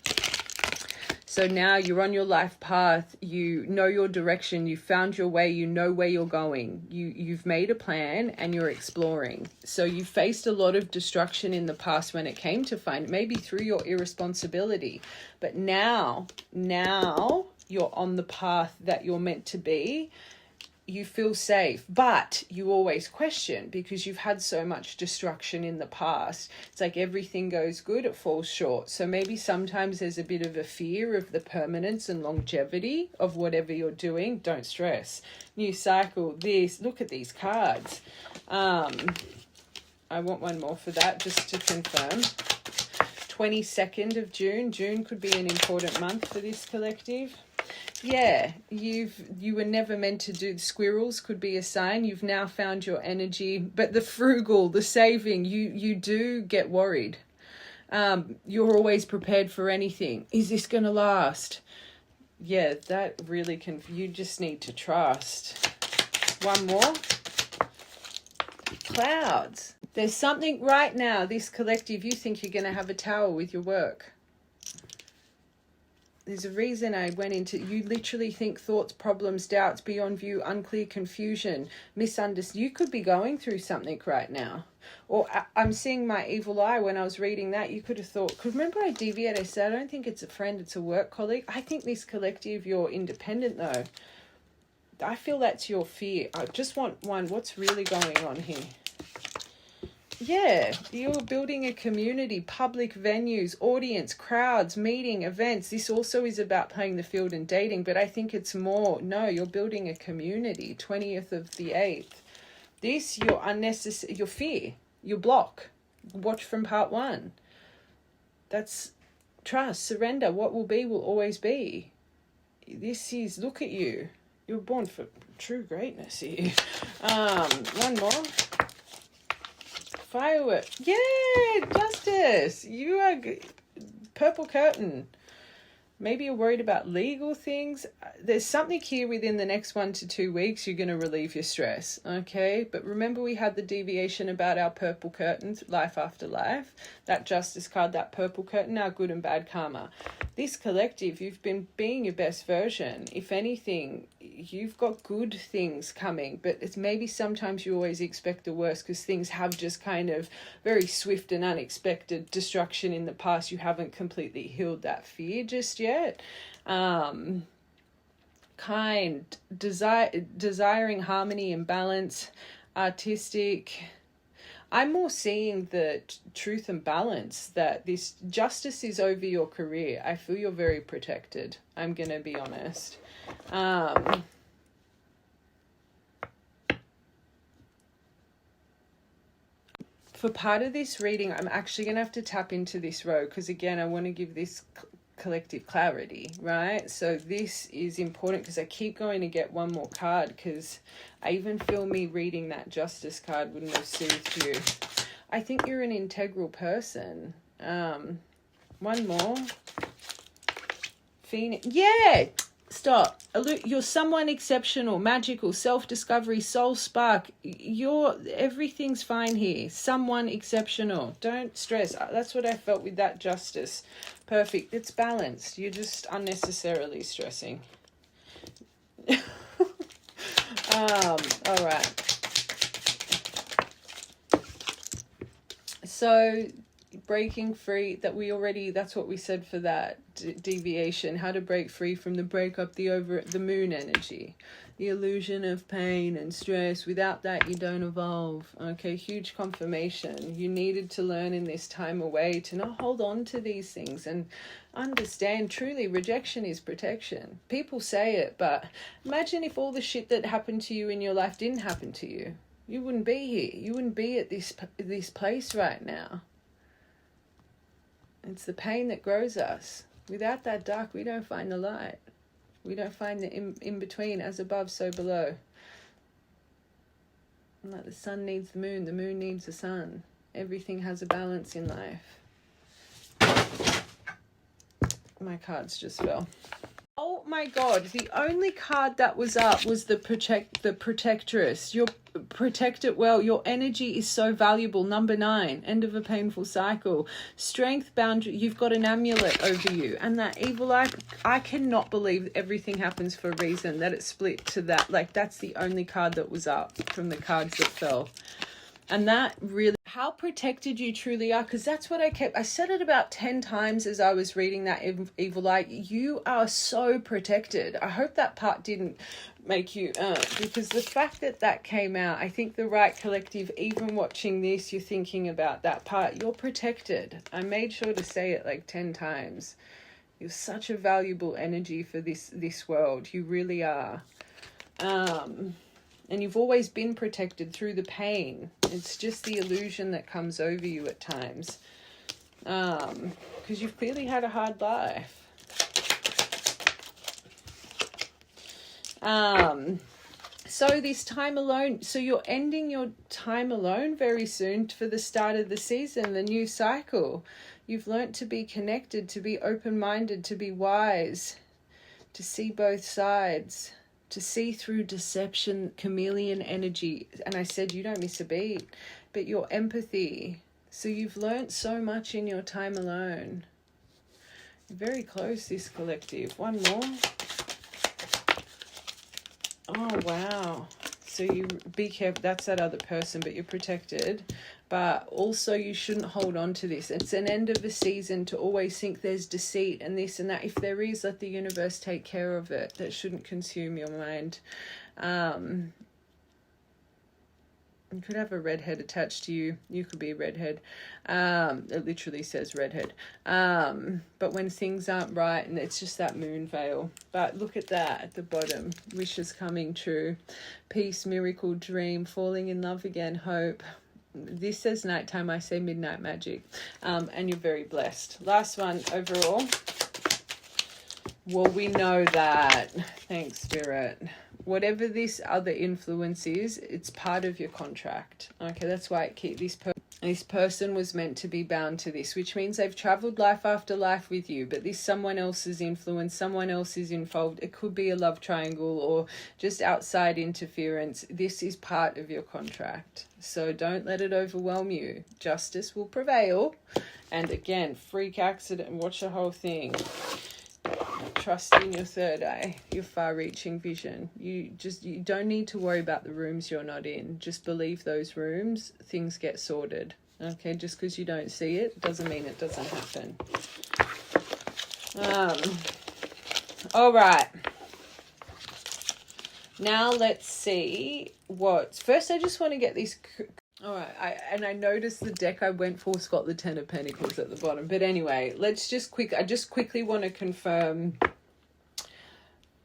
A: So now you're on your life path, you know your direction, you found your way, you know where you're going. You've made a plan and you're exploring. So you faced a lot of destruction in the past when it came to find, maybe through your irresponsibility. But now you're on the path that you're meant to be. You feel safe, but you always question because you've had so much destruction in the past. It's like everything goes good, it falls short. So maybe sometimes there's a bit of a fear of the permanence and longevity of whatever you're doing. Don't stress. New cycle, this, look at these cards. I want one more for that just to confirm. 22nd of June. June could be an important month for this collective. Yeah, you were never meant to do. Squirrels could be a sign. You've now found your energy, but the frugal, the saving, you do get worried. You're always prepared for anything. Is this going to last? Yeah, that really can. You just need to trust. One more. Clouds. There's something right now, this collective, you think you're going to have a tower with your work. There's a reason I went into, you literally think thoughts, problems, doubts, beyond view, unclear, confusion, misunderstanding. You could be going through something right now. Or I'm seeing my evil eye when I was reading that. You could have thought, because remember I deviated, I said, I don't think it's a friend, it's a work colleague. I think this collective, you're independent though. I feel that's your fear. I just want one, what's really going on here? Yeah, you're building a community, public venues, audience, crowds, meeting, events. This also is about playing the field and dating, but I think it's more, no, you're building a community, 20th of the 8th. This, your unnecessary, your fear, your block. Watch from part 1. That's trust, surrender. What will be will always be. This is, look at you. You're born for true greatness here. One more. Firework. Yeah, justice. You are purple curtain. Maybe you're worried about legal things. There's something here within the next 1 to 2 weeks you're going to relieve your stress, okay? But remember we had the deviation about our purple curtains, life after life. That justice card, that purple curtain, our good and bad karma. This collective, you've been being your best version. If anything, you've got good things coming, but it's maybe sometimes you always expect the worst because things have just kind of very swift and unexpected destruction in the past. You haven't completely healed that fear just yet. Kind, desiring harmony and balance, artistic. I'm more seeing the truth and balance, that this justice is over your career. I feel you're very protected. I'm going to be honest. For part of this reading, I'm actually going to have to tap into this row because, again, I want to give this collective clarity, right? So this is important because I keep going to get one more card because I even feel me reading that justice card wouldn't have soothed you. I think you're an integral person. One more. Phoenix. Yeah! Stop. You're someone exceptional, magical, self-discovery, soul spark. Everything's fine here. Someone exceptional. Don't stress. That's what I felt with that justice. Perfect. It's balanced. You're just unnecessarily stressing. All right. So breaking free, that's what we said for that deviation, how to break free from the breakup, the moon energy, the illusion of pain and stress. Without that, you don't evolve. Okay, huge confirmation. You needed to learn in this time away to not hold on to these things and understand truly rejection is protection. People say it, but imagine if all the shit that happened to you in your life didn't happen to you. You wouldn't be here. You wouldn't be at this place right now. It's the pain that grows us. Without that dark, we don't find the light. We don't find the in between, as above, so below. Like the sun needs the moon needs the sun. Everything has a balance in life. My cards just fell. Oh my God, the only card that was up was the protectress. You're protect it well. Your energy is so valuable. Number 9, end of a painful cycle. Strength, boundary. You've got an amulet over you. And that evil eye, I cannot believe everything happens for a reason, that it split to that. Like, that's the only card that was up from the cards that fell. And that really, how protected you truly are, because that's what I said it about 10 times as I was reading that evil eye. You are so protected. I hope that part didn't make you, because the fact that that came out, I think the right collective, even watching this, you're thinking about that part. You're protected. I made sure to say it like 10 times. You're such a valuable energy for this world. You really are. And you've always been protected through the pain. It's just the illusion that comes over you at times. Because you've clearly had a hard life. So this time alone, so you're ending your time alone very soon for the start of the season, the new cycle. You've learnt to be connected, to be open-minded, to be wise, to see both sides, to see through deception, chameleon energy. And I said, you don't miss a beat, but your empathy. So you've learnt so much in your time alone. Very close, this collective. One more. Oh, wow. So you be careful. That's that other person, but you're protected. But also you shouldn't hold on to this. It's an end of a season to always think there's deceit and this and that. If there is, let the universe take care of it. That shouldn't consume your mind. You could have a redhead attached to you. You could be a redhead. It literally says redhead. But when things aren't right, and it's just that moon veil. But look at that at the bottom. Wishes coming true. Peace, miracle, dream, falling in love again, hope. This says nighttime, I say midnight magic. And you're very blessed. Last one overall. Well, we know that. Thanks, Spirit. Whatever this other influence is, it's part of your contract. Okay, that's why it keep this person was meant to be bound to this, which means they've traveled life after life with you, but this someone else's influence, someone else is involved. It could be a love triangle or just outside interference. This is part of your contract. So don't let it overwhelm you. Justice will prevail. And again, freak accident, watch the whole thing. Trust in your third eye, your far-reaching vision. You don't need to worry about the rooms you're not in. Just believe those rooms, things get sorted. Okay, just because you don't see it doesn't mean it doesn't happen. All right. Now let's see what. First, I just want to get these. All right, I noticed the deck I went for's got the 10 of Pentacles at the bottom. But anyway, I just quickly want to confirm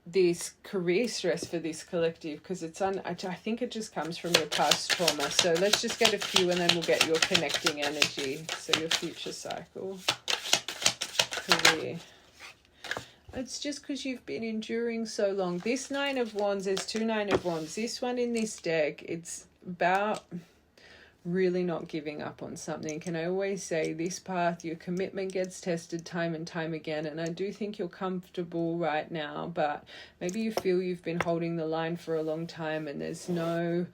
A: this career stress for this collective, because I think it just comes from your past trauma. So let's just get a few and then we'll get your connecting energy. So your future cycle, career. It's just because you've been enduring so long. This 9 of Wands, there's 2 9 of Wands. This one in this deck, it's about really not giving up on something. And I always say this path, your commitment gets tested time and time again. And I do think you're comfortable right now, but maybe you feel you've been holding the line for a long time and there's no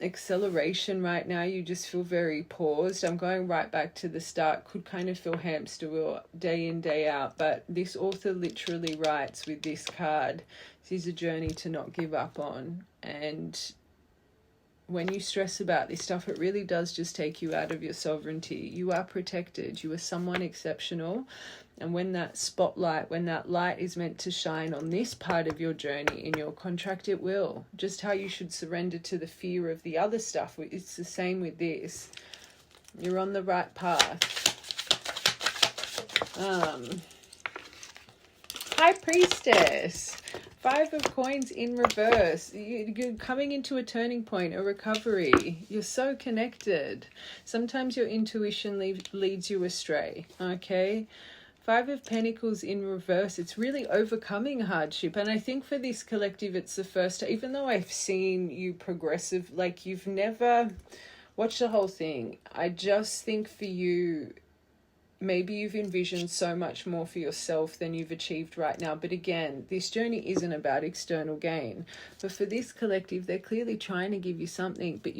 A: acceleration right now. You just feel very paused. I'm going right back to the start. Could kind of feel hamster wheel day in, day out. But this author literally writes with this card, this is a journey to not give up on. And when you stress about this stuff, it really does just take you out of your sovereignty. You are protected. You are someone exceptional. And when that spotlight, when that light is meant to shine on this part of your journey in your contract, it will. Just how you should surrender to the fear of the other stuff. It's the same with this. You're on the right path. High Priestess. 5 of Coins in reverse. You're coming into a turning point, a recovery. You're so connected. Sometimes your intuition leads you astray, okay? Five of Pentacles in reverse. It's really overcoming hardship. And I think for this collective, it's the first, even though I've seen you progressive, like you've never watched the whole thing. I just think for you, maybe you've envisioned so much more for yourself than you've achieved right now. But again, this journey isn't about external gain. But for this collective, they're clearly trying to give you something, but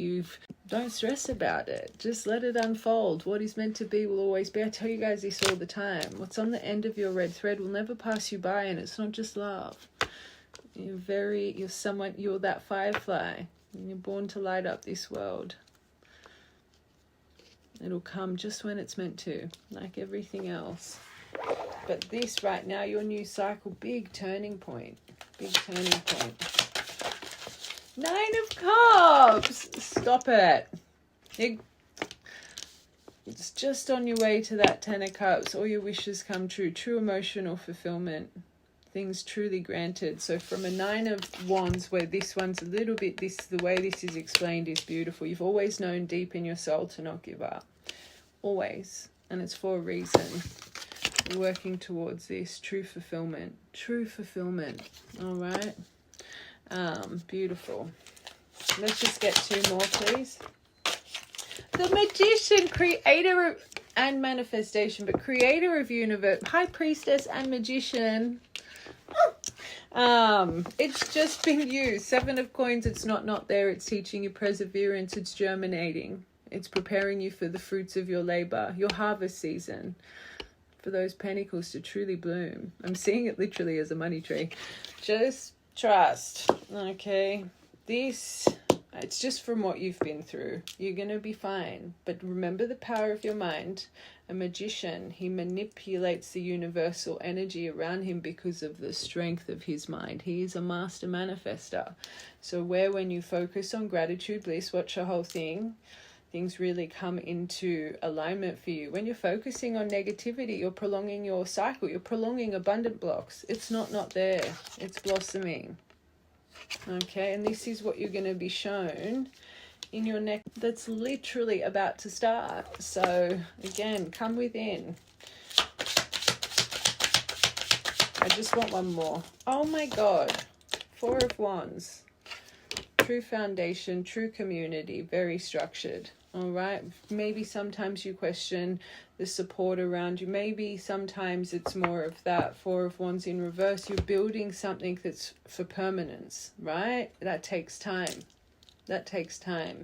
A: don't stress about it. Just let it unfold. What is meant to be will always be. I tell you guys this all the time. What's on the end of your red thread will never pass you by, and it's not just love. You're that firefly. And you're born to light up this world. It'll come just when it's meant to, like everything else. But this right now, your new cycle, big turning point. Big turning point. 9 of Cups. Stop it. It's just on your way to that 10 of Cups. All your wishes come true. True emotional fulfillment. Things truly granted. So from a 9 of Wands, where this one's a little bit, the way this is explained is beautiful. You've always known deep in your soul to not give up. Always. And it's for a reason. You're working towards this. True fulfillment. True fulfillment. All right. Beautiful. Let's just get 2 more, please. The Magician, creator and manifestation, but creator of universe, high priestess and magician. It's just been you. 7 of Coins. It's not there. It's teaching you perseverance. It's germinating. It's preparing you for the fruits of your labor, your harvest season, for those pentacles to truly bloom. I'm seeing it literally as a money tree. Just trust. Okay, it's just from what you've been through. You're gonna be fine. But remember the power of your mind. A magician, he manipulates the universal energy around him because of the strength of his mind. He is a master manifester. So when you focus on gratitude, bliss, watch the whole thing, things really come into alignment for you. When you're focusing on negativity, you're prolonging your cycle. You're prolonging abundant blocks. It's not there. It's blossoming. Okay, and this is what you're going to be shown in your neck that's literally about to start. So again, come within. I just want one more. Oh my God. 4 of Wands. True foundation, true community, very structured. All right. Maybe sometimes you question the support around you. Maybe sometimes it's more of that 4 of Wands in reverse. You're building something that's for permanence, right? That takes time. That takes time.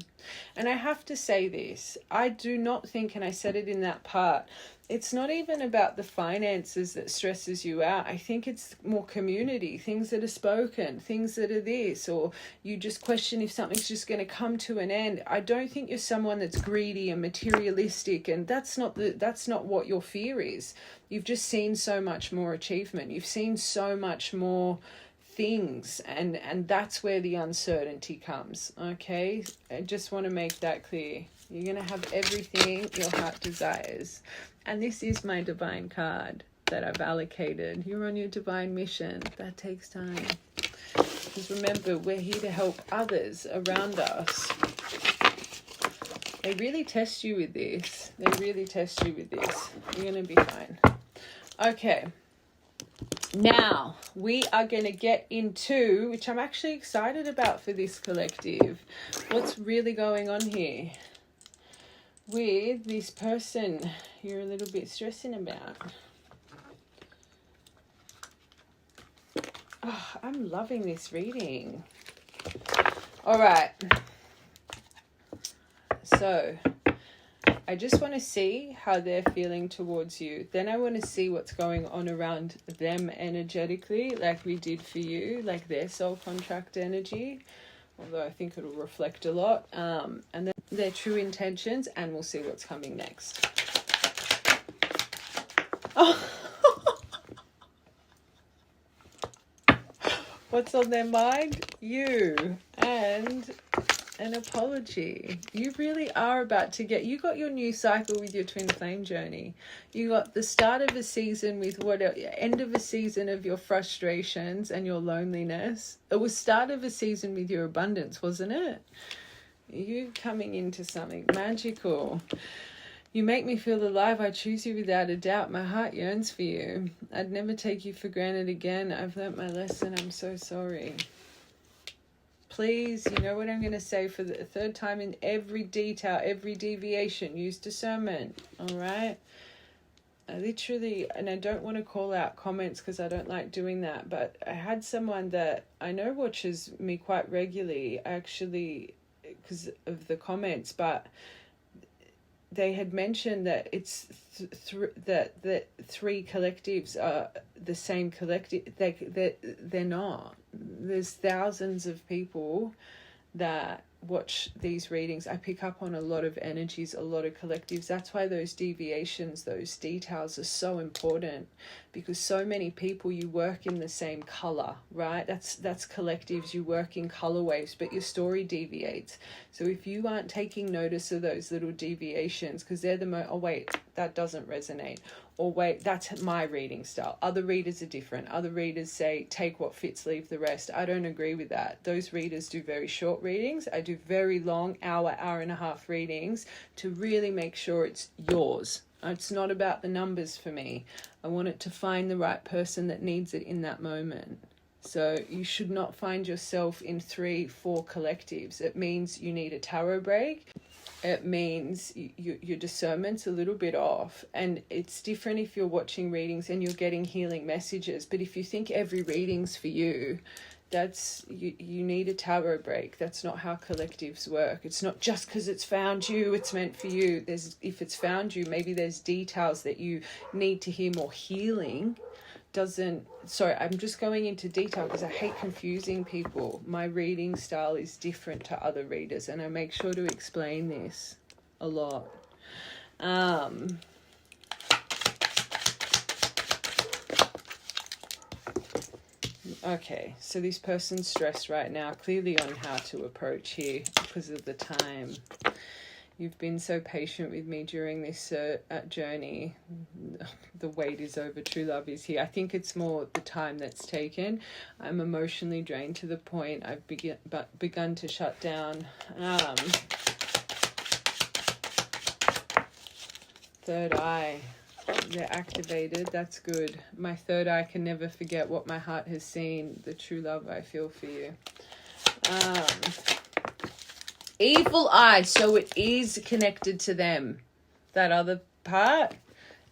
A: And I have to say this, I do not think, and I said it in that part, it's not even about the finances that stresses you out. I think it's more community, things that are spoken, things that are this, or you just question if something's just going to come to an end. I don't think you're someone that's greedy and materialistic, and that's not what your fear is. You've just seen so much more achievement. You've seen so much more things, and that's where the uncertainty comes. Okay, I just want to make that clear. You're going to have everything your heart desires, and this is my divine card that I've allocated. You're on your divine mission. That takes time, because remember, we're here to help others around us. They really test you with this. You're going to be fine. Okay, now we are going to get into, which I'm actually excited about for this collective, what's really going on here with this person you're a little bit stressing about. Oh, I'm loving this reading. All right. So I just want to see how they're feeling towards you. Then I want to see what's going on around them energetically, like we did for you, like their soul contract energy, although I think it'll reflect a lot. And then their true intentions, and we'll see what's coming next. Oh. What's on their mind? You. And an apology. You really are about to you got your new cycle with your twin flame journey. You got the start of a season with end of a season of your frustrations and your loneliness. It was start of a season with your abundance, wasn't it? You coming into something magical. You make me feel alive. I choose you without a doubt. My heart yearns for you. I'd never take you for granted again. I've learnt my lesson. I'm so sorry. Please, you know what I'm going to say for the third time in every detail, every deviation. Use discernment, all right? I literally, and I don't want to call out comments because I don't like doing that, but I had someone that I know watches me quite regularly, actually, because of the comments, but they had mentioned that it's that three collectives are the same collective. They're not. There's thousands of people that watch these readings. I pick up on a lot of energies, a lot of collectives. That's why those deviations, those details are so important, because so many people, you work in the same color, right? That's collectives. You work in color waves, but your story deviates. So if you aren't taking notice of those little deviations, because they're the oh wait, that doesn't resonate, or wait, that's my reading style. Other readers are different. Other readers say, take what fits, leave the rest. I don't agree with that. Those readers do very short readings. I do very long, hour and a half readings to really make sure it's yours. It's not about the numbers for me. I want it to find the right person that needs it in that moment. So you should not find yourself in 3-4 collectives. It means you need a tarot break. It means your discernment's a little bit off, and it's different if you're watching readings and you're getting healing messages. But if you think every reading's for you, that's you need a tarot break. That's not how collectives work. It's not just because it's found you, it's meant for you. If it's found you, maybe there's details that you need to hear more healing. Sorry, I'm just going into detail because I hate confusing people. My reading style is different to other readers, and I make sure to explain this a lot. Okay, so this person's stressed right now, clearly on how to approach here because of the time. You've been so patient with me during this journey. The wait is over. True love is here. I think it's more the time that's taken. I'm emotionally drained to the point I've begun to shut down. Third eye. They're activated. That's good. My third eye can never forget what my heart has seen. The true love I feel for you. Evil eye, so it is connected to them, that other part,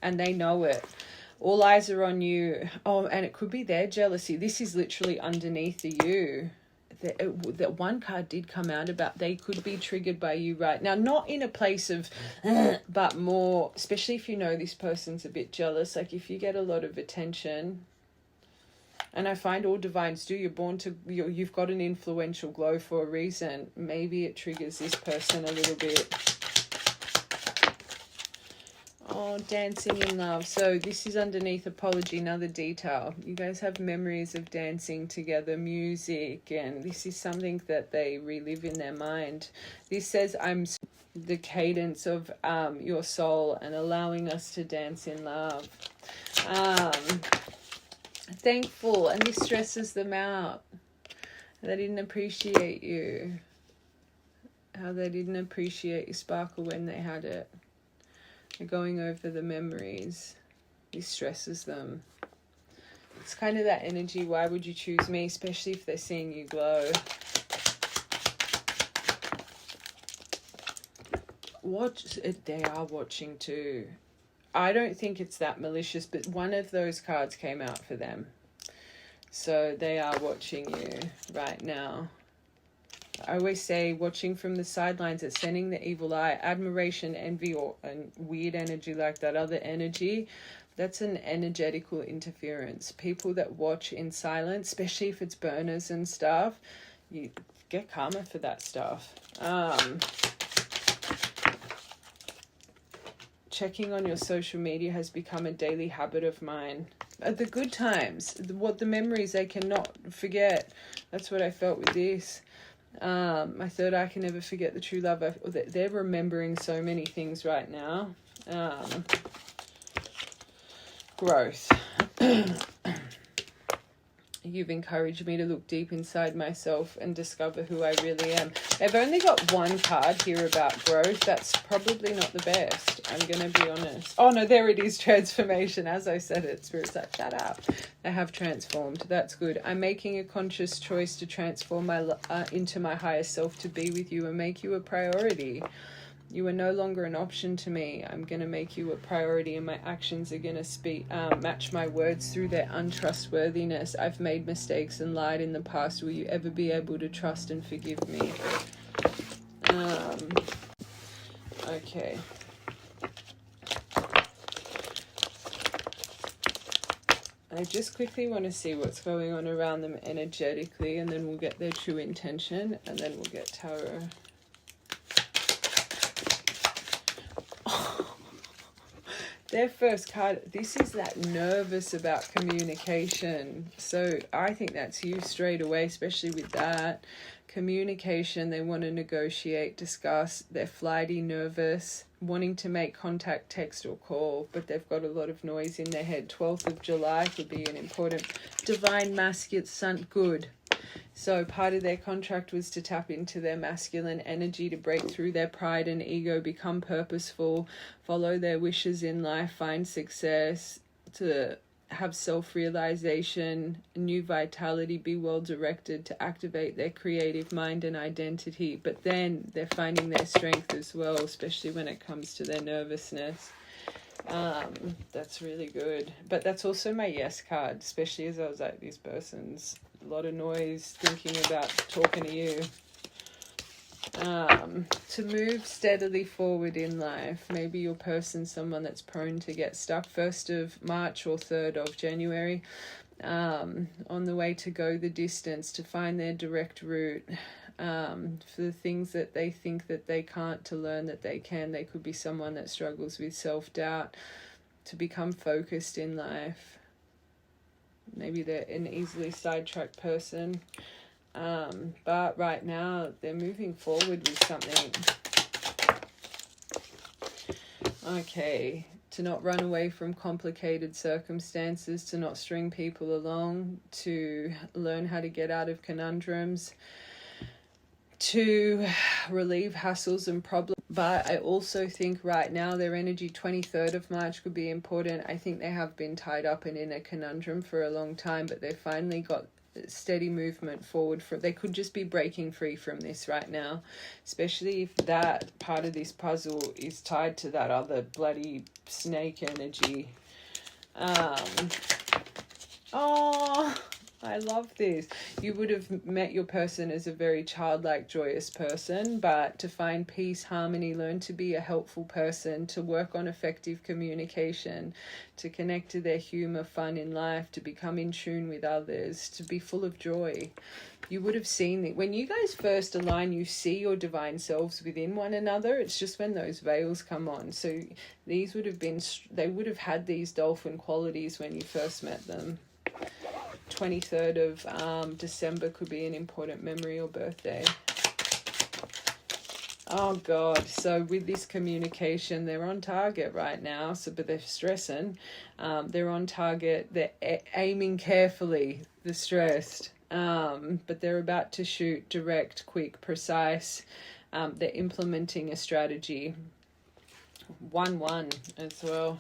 A: and they know it. All eyes are on you. Oh, and it could be their jealousy. This is literally underneath the you. That one card did come out about they could be triggered by you right now. Not in a place of, but more, especially if you know this person's a bit jealous. Like if you get a lot of attention. And I find all divines do. You've got an influential glow for a reason. Maybe it triggers this person a little bit. Oh, dancing in love. So this is underneath apology, another detail. You guys have memories of dancing together, music, and this is something that they relive in their mind. This says, I'm the cadence of your soul and allowing us to dance in love. Thankful, and this stresses them out. They didn't appreciate you. How they didn't appreciate your sparkle when they had it. They're going over the memories. This stresses them. It's kind of that energy, why would you choose me? Especially if they're seeing you glow. They are watching too. I don't think it's that malicious, but one of those cards came out for them. So they are watching you right now. I always say watching from the sidelines, it's sending the evil eye, admiration, envy, or a weird energy like that other energy. That's an energetical interference. People that watch in silence, especially if it's burners and stuff, you get karma for that stuff. Checking on your social media has become a daily habit of mine. The good times, the memories I cannot forget. That's what I felt with this. My third eye can never forget the true love. They're remembering so many things right now. Growth. You've encouraged me to look deep inside myself and discover who I really am. They've only got one card here about growth. That's probably not the best. I'm going to be honest. Oh, no, there it is. Transformation. As I said it, Spirit's like, shut up. They have transformed. That's good. I'm making a conscious choice to transform into my higher self, to be with you and make you a priority. You are no longer an option to me. I'm going to make you a priority, and my actions are going to match my words through their untrustworthiness. I've made mistakes and lied in the past. Will you ever be able to trust and forgive me? Okay. I just quickly want to see what's going on around them energetically, and then we'll get their true intention, and then we'll get tarot. Their first card, this is that nervous about communication. So I think that's you straight away, especially with that. Communication, they want to negotiate, discuss. They're flighty, nervous, wanting to make contact, text or call, but they've got a lot of noise in their head. 12th of July could be an important divine masculine sun. Good. So part of their contract was to tap into their masculine energy, to break through their pride and ego, become purposeful, follow their wishes in life, find success, to have self-realization, new vitality, be well-directed, to activate their creative mind and identity. But then they're finding their strength as well, especially when it comes to their nervousness. That's really good. But that's also my yes card, especially as I was like, this person's a lot of noise thinking about talking to you. To move steadily forward in life. Maybe your person's someone that's prone to get stuck. 1st of March or 3rd of January, on the way to go the distance, to find their direct route, for the things that they think that they can't, to learn that they can. They could be someone that struggles with self-doubt, to become focused in life. Maybe they're an easily sidetracked person. But right now they're moving forward with something. Okay. To not run away from complicated circumstances, to not string people along, to learn how to get out of conundrums, to relieve hassles and problems. But I also think right now their energy, 23rd of March, could be important. I think they have been tied up and in a conundrum for a long time, but they finally got steady movement forward. They could just be breaking free from this right now, especially if that part of this puzzle is tied to that other bloody snake energy. Oh, I love this. You would have met your person as a very childlike, joyous person, but to find peace, harmony, learn to be a helpful person, to work on effective communication, to connect to their humor, fun in life, to become in tune with others, to be full of joy. You would have seen that when you guys first align, you see your divine selves within one another. It's just when those veils come on. So these would have been, they would have had these dolphin qualities when you first met them. 23rd of December could be an important memory or birthday. Oh God, so with this communication, they're on target right now, but they're stressing. They're on target, they're aiming carefully, they're stressed, but they're about to shoot direct, quick, precise. They're implementing a strategy. 1-1 as well.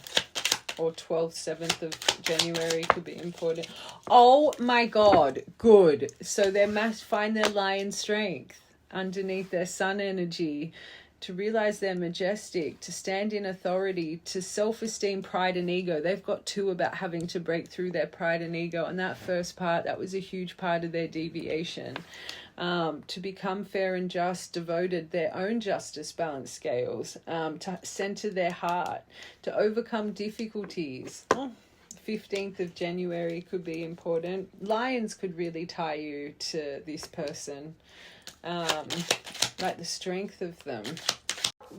A: Or 12th, 7th of January could be important. Oh my God, good. So they must find their lion strength underneath their sun energy, to realize they're majestic, to stand in authority, to self-esteem, pride and ego. They've got 2 about having to break through their pride and ego. And that first part, that was a huge part of their deviation. To become fair and just, devoted, their own justice balance scales, to center their heart, to overcome difficulties. 15th of January could be important. Lions could really tie you to this person, like the strength of them.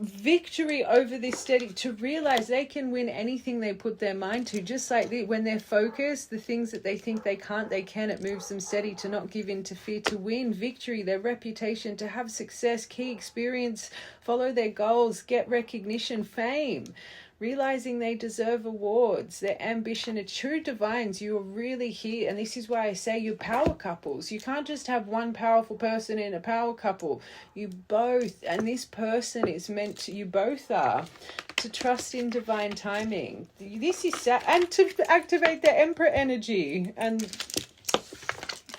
A: Victory over this steady, to realize they can win anything they put their mind to, just like when they're focused, the things that they think they can't, they can. It moves them steady, to not give in to fear, to win victory, their reputation, to have success, key experience, follow their goals, get recognition, fame. realizing they deserve awards, their ambition. Are true divines. You are really here, and this is why I say you're power couples. You can't just have one powerful person in a power couple. You both, and this person is meant to, you both are, to trust in divine timing. This is and to activate their Emperor energy and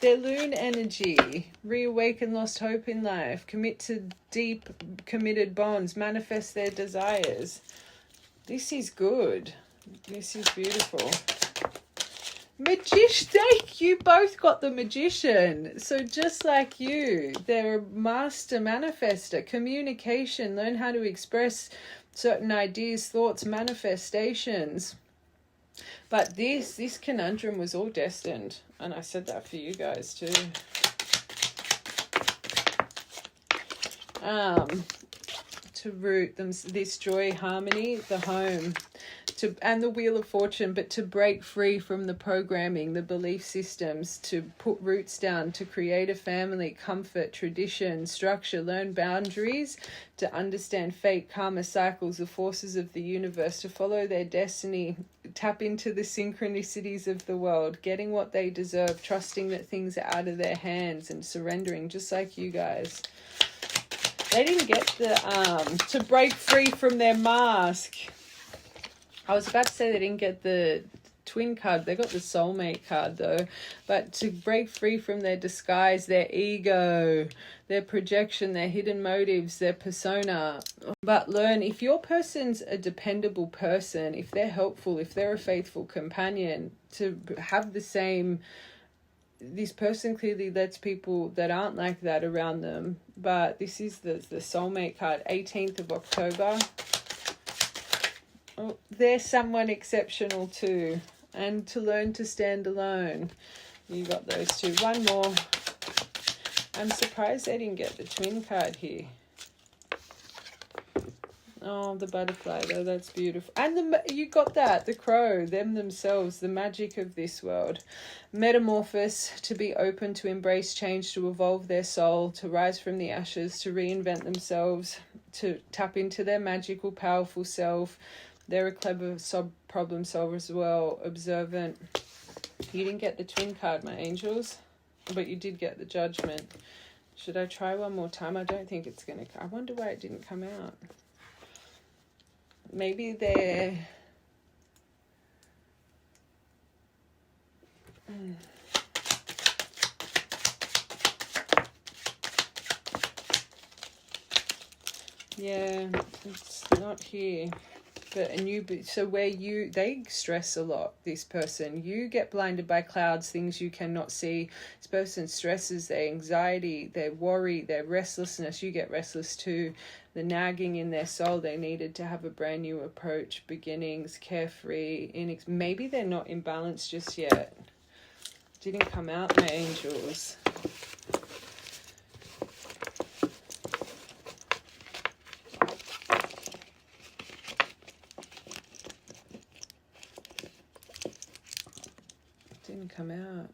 A: their Loon energy, reawaken lost hope in life, commit to deep committed bonds, manifest their desires. This is good. This is beautiful. Magician, you both got the Magician. So just like you, they're a master manifester. Communication, learn how to express certain ideas, thoughts, manifestations. But this conundrum was all destined. And I said that for you guys too. To root them, this joy, harmony, the home, and the Wheel of Fortune, but to break free from the programming, the belief systems, to put roots down, to create a family, comfort, tradition, structure, learn boundaries, to understand fate, karma, cycles, the forces of the universe, to follow their destiny, tap into the synchronicities of the world, getting what they deserve, trusting that things are out of their hands, and surrendering, just like you guys. They didn't get the to break free from their mask. I was about to say they didn't get the twin card. They got the soulmate card though. But to break free from their disguise, their ego, their projection, their hidden motives, their persona. But learn, if your person's a dependable person, if they're helpful, if they're a faithful companion, to have the same... This person clearly lets people that aren't like that around them. But this is the soulmate card, 18th of October. Oh, they're someone exceptional too. And to learn to stand alone. You got those two. One more. I'm surprised they didn't get the twin card here. Oh, the butterfly though, that's beautiful. And you got that, the crow, them themselves, the magic of this world. Metamorphose, to be open, to embrace change, to evolve their soul, to rise from the ashes, to reinvent themselves, to tap into their magical, powerful self. They're a clever problem solver as well, observant. You didn't get the twin card, my angels, but you did get the judgment. Should I try one more time? I don't think it's going to... I wonder why it didn't come out. Maybe they're... Yeah, it's not here. But so where they stress a lot, this person. You get blinded by clouds, things you cannot see. This person stresses their anxiety, their worry, their restlessness. You get restless too. The nagging in their soul, they needed to have a brand new approach, beginnings, carefree. Maybe they're not in balance just yet. Didn't come out, my angels. Didn't come out.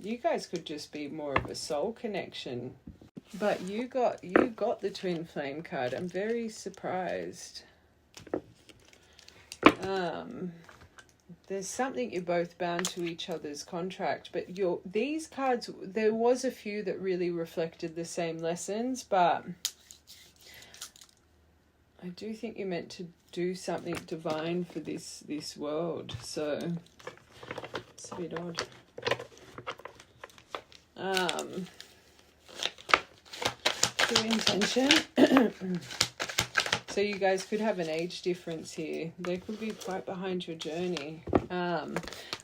A: You guys could just be more of a soul connection. But you got the twin flame card. I'm very surprised. There's something you're both bound to each other's contract, but these cards, there was a few that really reflected the same lessons, but I do think you're meant to do something divine for this world, so it's a bit odd. True intention. So you guys could have an age difference here. They could be quite behind your journey.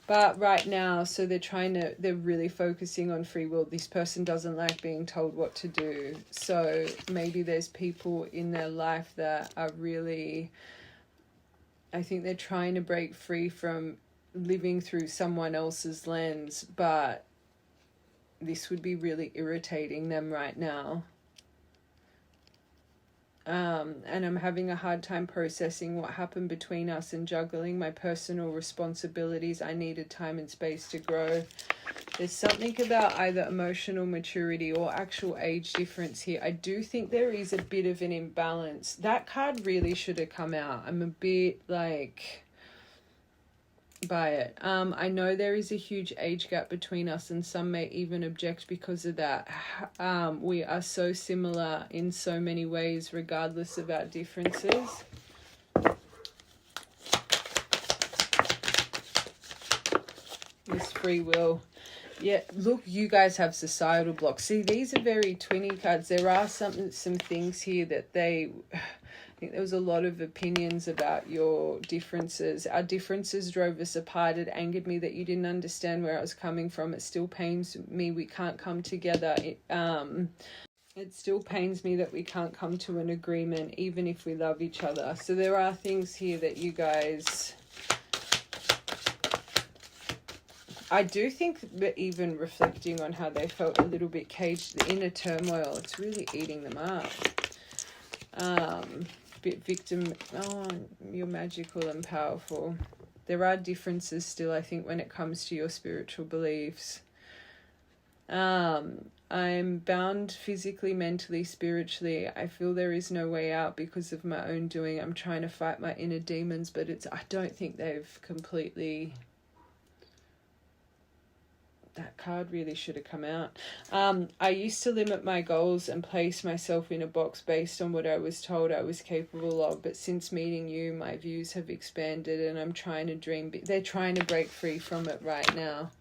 A: But right now, so they're really focusing on free will. This person doesn't like being told what to do. So maybe there's people in their life that are really, I think they're trying to break free from living through someone else's lens, but this would be really irritating them right now. And I'm having a hard time processing what happened between us and juggling my personal responsibilities. I needed time and space to grow. There's something about either emotional maturity or actual age difference here. I do think there is a bit of an imbalance. That card really should have come out. I'm a bit like by it. I know there is a huge age gap between us, and some may even object because of that. We are so similar in so many ways, regardless of our differences. This free will. Yeah, look, you guys have societal blocks. See, these are very twinny cards. There are some things here that I think there was a lot of opinions about your differences. Our differences drove us apart. It angered me that you didn't understand where I was coming from. It still pains me we can't come together. It still pains me that we can't come to an agreement, even if we love each other. So there are things here that you guys... I do think that even reflecting on how they felt a little bit caged, the inner turmoil, it's really eating them up. Bit victim. Oh, you're magical and powerful. There are differences still, I think, when it comes to your spiritual beliefs. I'm bound physically, mentally, spiritually. I feel there is no way out because of my own doing. I'm trying to fight my inner demons, but I don't think they've completely... That card really should have come out. I used to limit my goals and place myself in a box based on what I was told I was capable of. But since meeting you, my views have expanded and I'm trying to dream. They're trying to break free from it right now.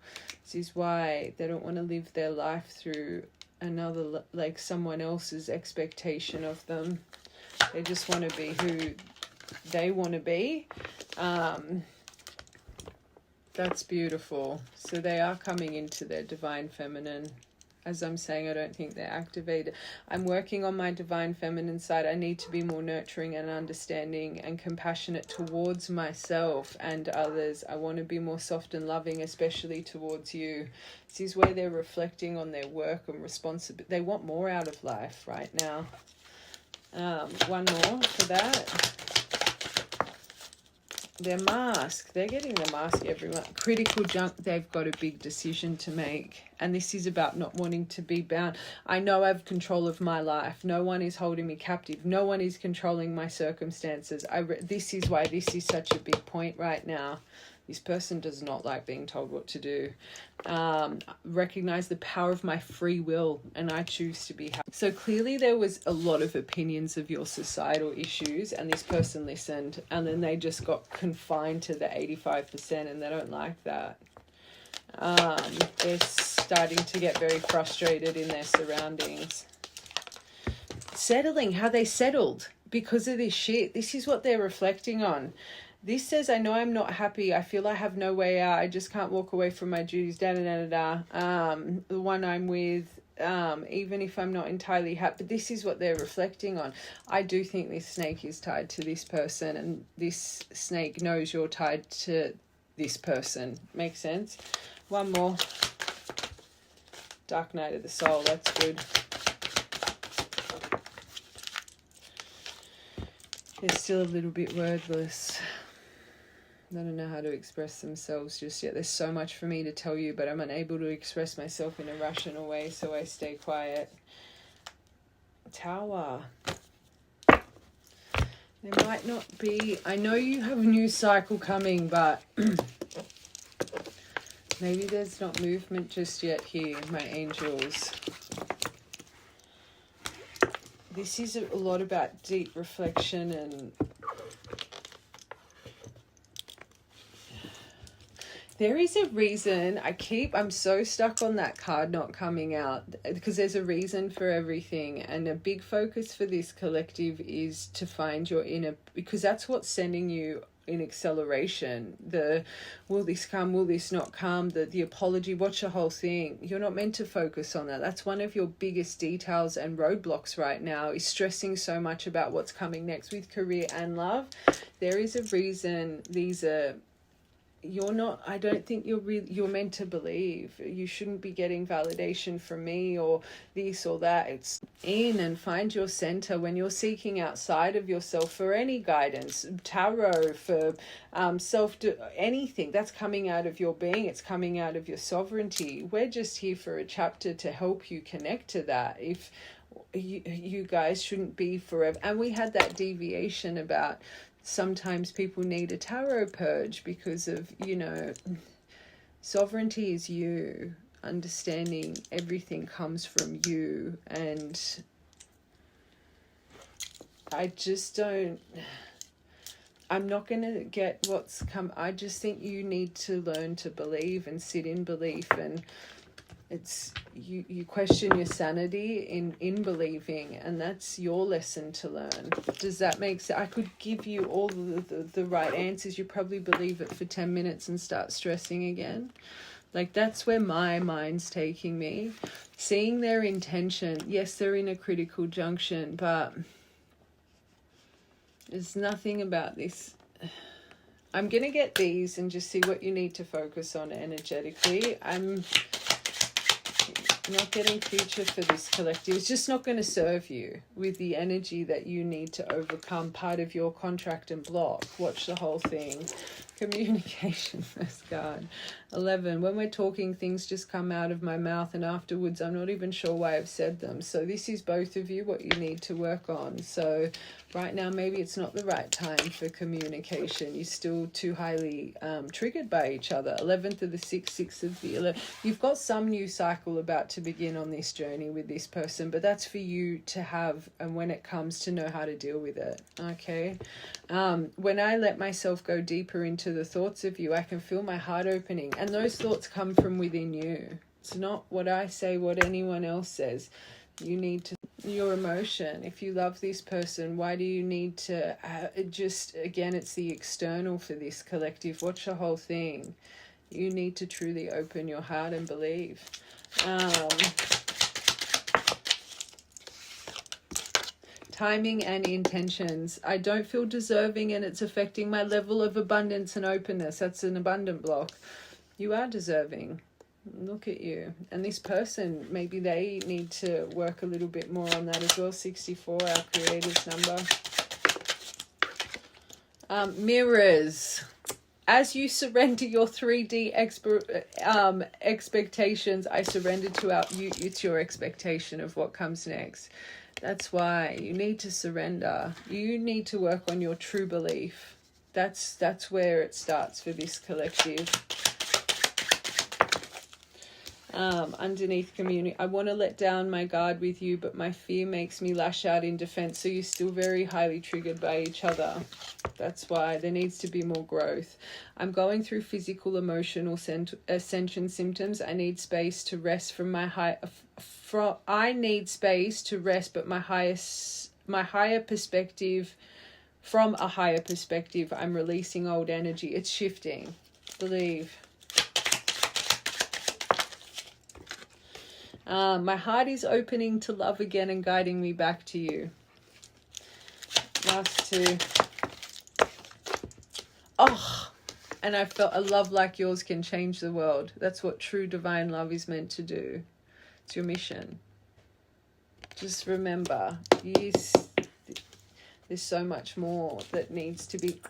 A: This is why they don't want to live their life through another, like someone else's expectation of them. They just want to be who they want to be. That's beautiful. So they are coming into their divine feminine. As I'm saying, I don't think they're activated. I'm working on my divine feminine side. I need to be more nurturing and understanding and compassionate towards myself and others. I want to be more soft and loving, especially towards you. This is where they're reflecting on their work and responsibility. They want more out of life right now. One more for that. Their mask, they're getting the mask, everyone. Critical junk, they've got a big decision to make. And this is about not wanting to be bound. I know I have control of my life. No one is holding me captive. No one is controlling my circumstances. This is why this is such a big point right now. This person does not like being told what to do. Recognize the power of my free will and I choose to be happy. So clearly there was a lot of opinions of your societal issues and this person listened and then they just got confined to the 85% and they don't like that. They're starting to get very frustrated in their surroundings. Settling, how they settled because of this shit. This is what they're reflecting on. This says, I know I'm not happy. I feel I have no way out. I just can't walk away from my duties. The one I'm with, even if I'm not entirely happy. This is what they're reflecting on. I do think this snake is tied to this person and this snake knows you're tied to this person. Makes sense? One more. Dark Night of the Soul. That's good. They're still a little bit wordless. They don't know how to express themselves just yet. There's so much for me to tell you, but I'm unable to express myself in a rational way, so I stay quiet. Tower. There might not be... I know you have a new cycle coming, but maybe there's not movement just yet here, my angels. This is a lot about deep reflection and... There is a reason. I'm so stuck on that card not coming out because there's a reason for everything. And a big focus for this collective is to find your inner, because that's what's sending you in acceleration. The will this come, will this not come, the apology, watch the whole thing. You're not meant to focus on that. That's one of your biggest details and roadblocks right now, is stressing so much about what's coming next with career and love. There is a reason these are you're not, I don't think you're meant to believe. You shouldn't be getting validation from me or this or that. It's in and find your center when you're seeking outside of yourself for any guidance, tarot, for anything that's coming out of your being. It's coming out of your sovereignty. We're just here for a chapter to help you connect to that. If you guys shouldn't be forever. And we had that deviation about sometimes people need a tarot purge because of, sovereignty is you. Understanding everything comes from you. And I just don't, I'm not going to get what's come. I just think you need to learn to believe and sit in belief, and it's you question your sanity in believing, and that's your lesson to learn. Does that make sense? I could give you all the right answers. You probably believe it for 10 minutes and start stressing again. Like, that's where my mind's taking me. Seeing their intention. Yes, they're in a critical junction, but there's nothing about this. I'm going to get these and just see what you need to focus on energetically. I'm not getting future for this collective. It's just not going to serve you with the energy that you need to overcome part of your contract and block. Watch the whole thing. Communication, first card. 11. When we're talking, things just come out of my mouth, and afterwards I'm not even sure why I've said them. So this is both of you, what you need to work on. So right now maybe it's not the right time for communication. You're still too highly triggered by each other. 11th of the 6th, 6th of the 11th. You've got some new cycle about to begin on this journey with this person, but that's for you to have, and when it comes, to know how to deal with it. Okay. When I let myself go deeper into the thoughts of you, I can feel my heart opening, and those thoughts come from within you. It's not what I say, what anyone else says. You need to, your emotion. If you love this person, why do you need to just, again, it's the external for this collective. Watch the whole thing. You need to truly open your heart and believe. Timing and intentions. I don't feel deserving, and it's affecting my level of abundance and openness. That's an abundant block. You are deserving. Look at you. And this person, maybe they need to work a little bit more on that as well. 64, our creator's number. Mirrors. As you surrender your 3D expectations, I surrender to it's your expectation of what comes next. That's why you need to surrender. You need to work on your true belief. That's where it starts for this collective. Underneath community, I want to let down my guard with you, but my fear makes me lash out in defense. So you're still very highly triggered by each other. That's why there needs to be more growth. I'm going through physical, emotional ascension symptoms. I need space to rest from my I need space to rest, but my higher perspective, from a higher perspective, I'm releasing old energy. It's shifting. Believe. My heart is opening to love again and guiding me back to you. Last two. Oh, and I felt a love like yours can change the world. That's what true divine love is meant to do. It's your mission. Just remember, yes, there's so much more that needs to be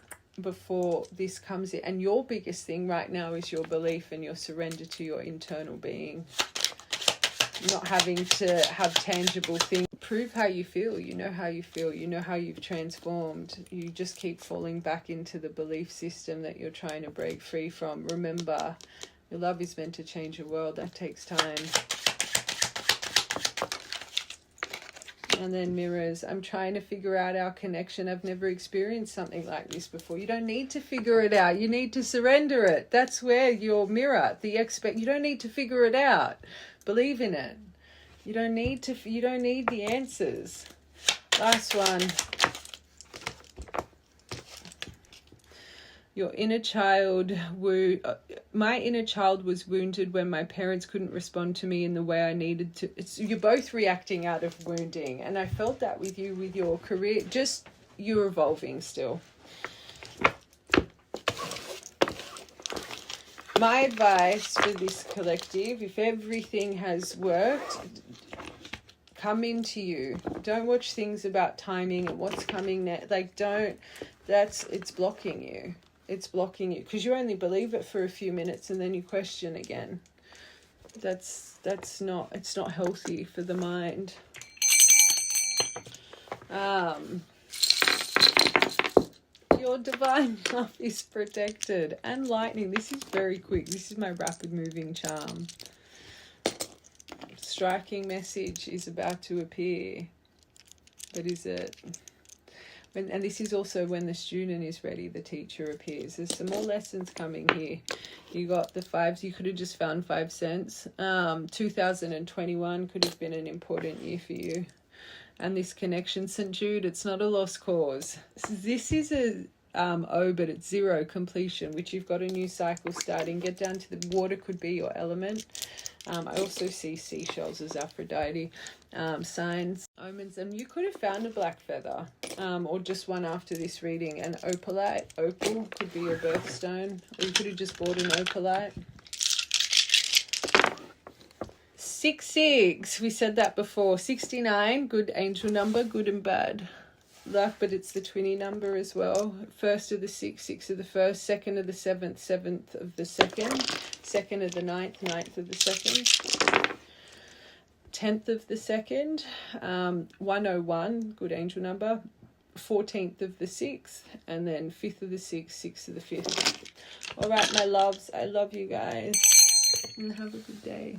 A: before this comes in. And your biggest thing right now is your belief and your surrender to your internal being. Not having to have tangible things. Prove how you feel. You know how you feel. You know how you've transformed. You just keep falling back into the belief system that you're trying to break free from. Remember, your love is meant to change the world. That takes time. And then mirrors. I'm trying to figure out our connection. I've never experienced something like this before. You don't need to figure it out. You need to surrender it. That's where your mirror, you don't need to figure it out. Believe in it. You don't need the answers. Last one. Your inner child, my inner child was wounded when my parents couldn't respond to me in the way I needed to. You're both reacting out of wounding. And I felt that with you, with your career. Just, you're evolving still. My advice for this collective, if everything has worked, come into you. Don't watch things about timing and what's coming next. Like, it's blocking you. It's blocking you because you only believe it for a few minutes and then you question again. It's not healthy for the mind. Your divine love is protected. And lightning. This is very quick. This is my rapid moving charm. Striking message is about to appear. But is it? And this is also when the student is ready, the teacher appears. There's some more lessons coming here. You got the fives. You could have just found 5 cents. 2021 could have been an important year for you. And this connection, St. Jude, it's not a lost cause. This is a but it's 0 completion, which you've got a new cycle starting. Get down to the water could be your element. I also see seashells as Aphrodite. Signs, omens, and you could have found a black feather, or just one after this reading. An opalite, opal could be your birthstone, or you could have just bought an opalite. 66, we said that before. 69, good angel number, good and bad luck, but it's the 20 number as well. 1st of the 6th, 6th of the 1st, 2nd of the 7th, 7th of the 2nd, 2nd of the 9th, 9th of the 2nd, 10th of the 2nd, 101, good angel number, 14th of the 6th, and then 5th of the 6th, 6th of the 5th. All right, my loves, I love you guys, and have a good day.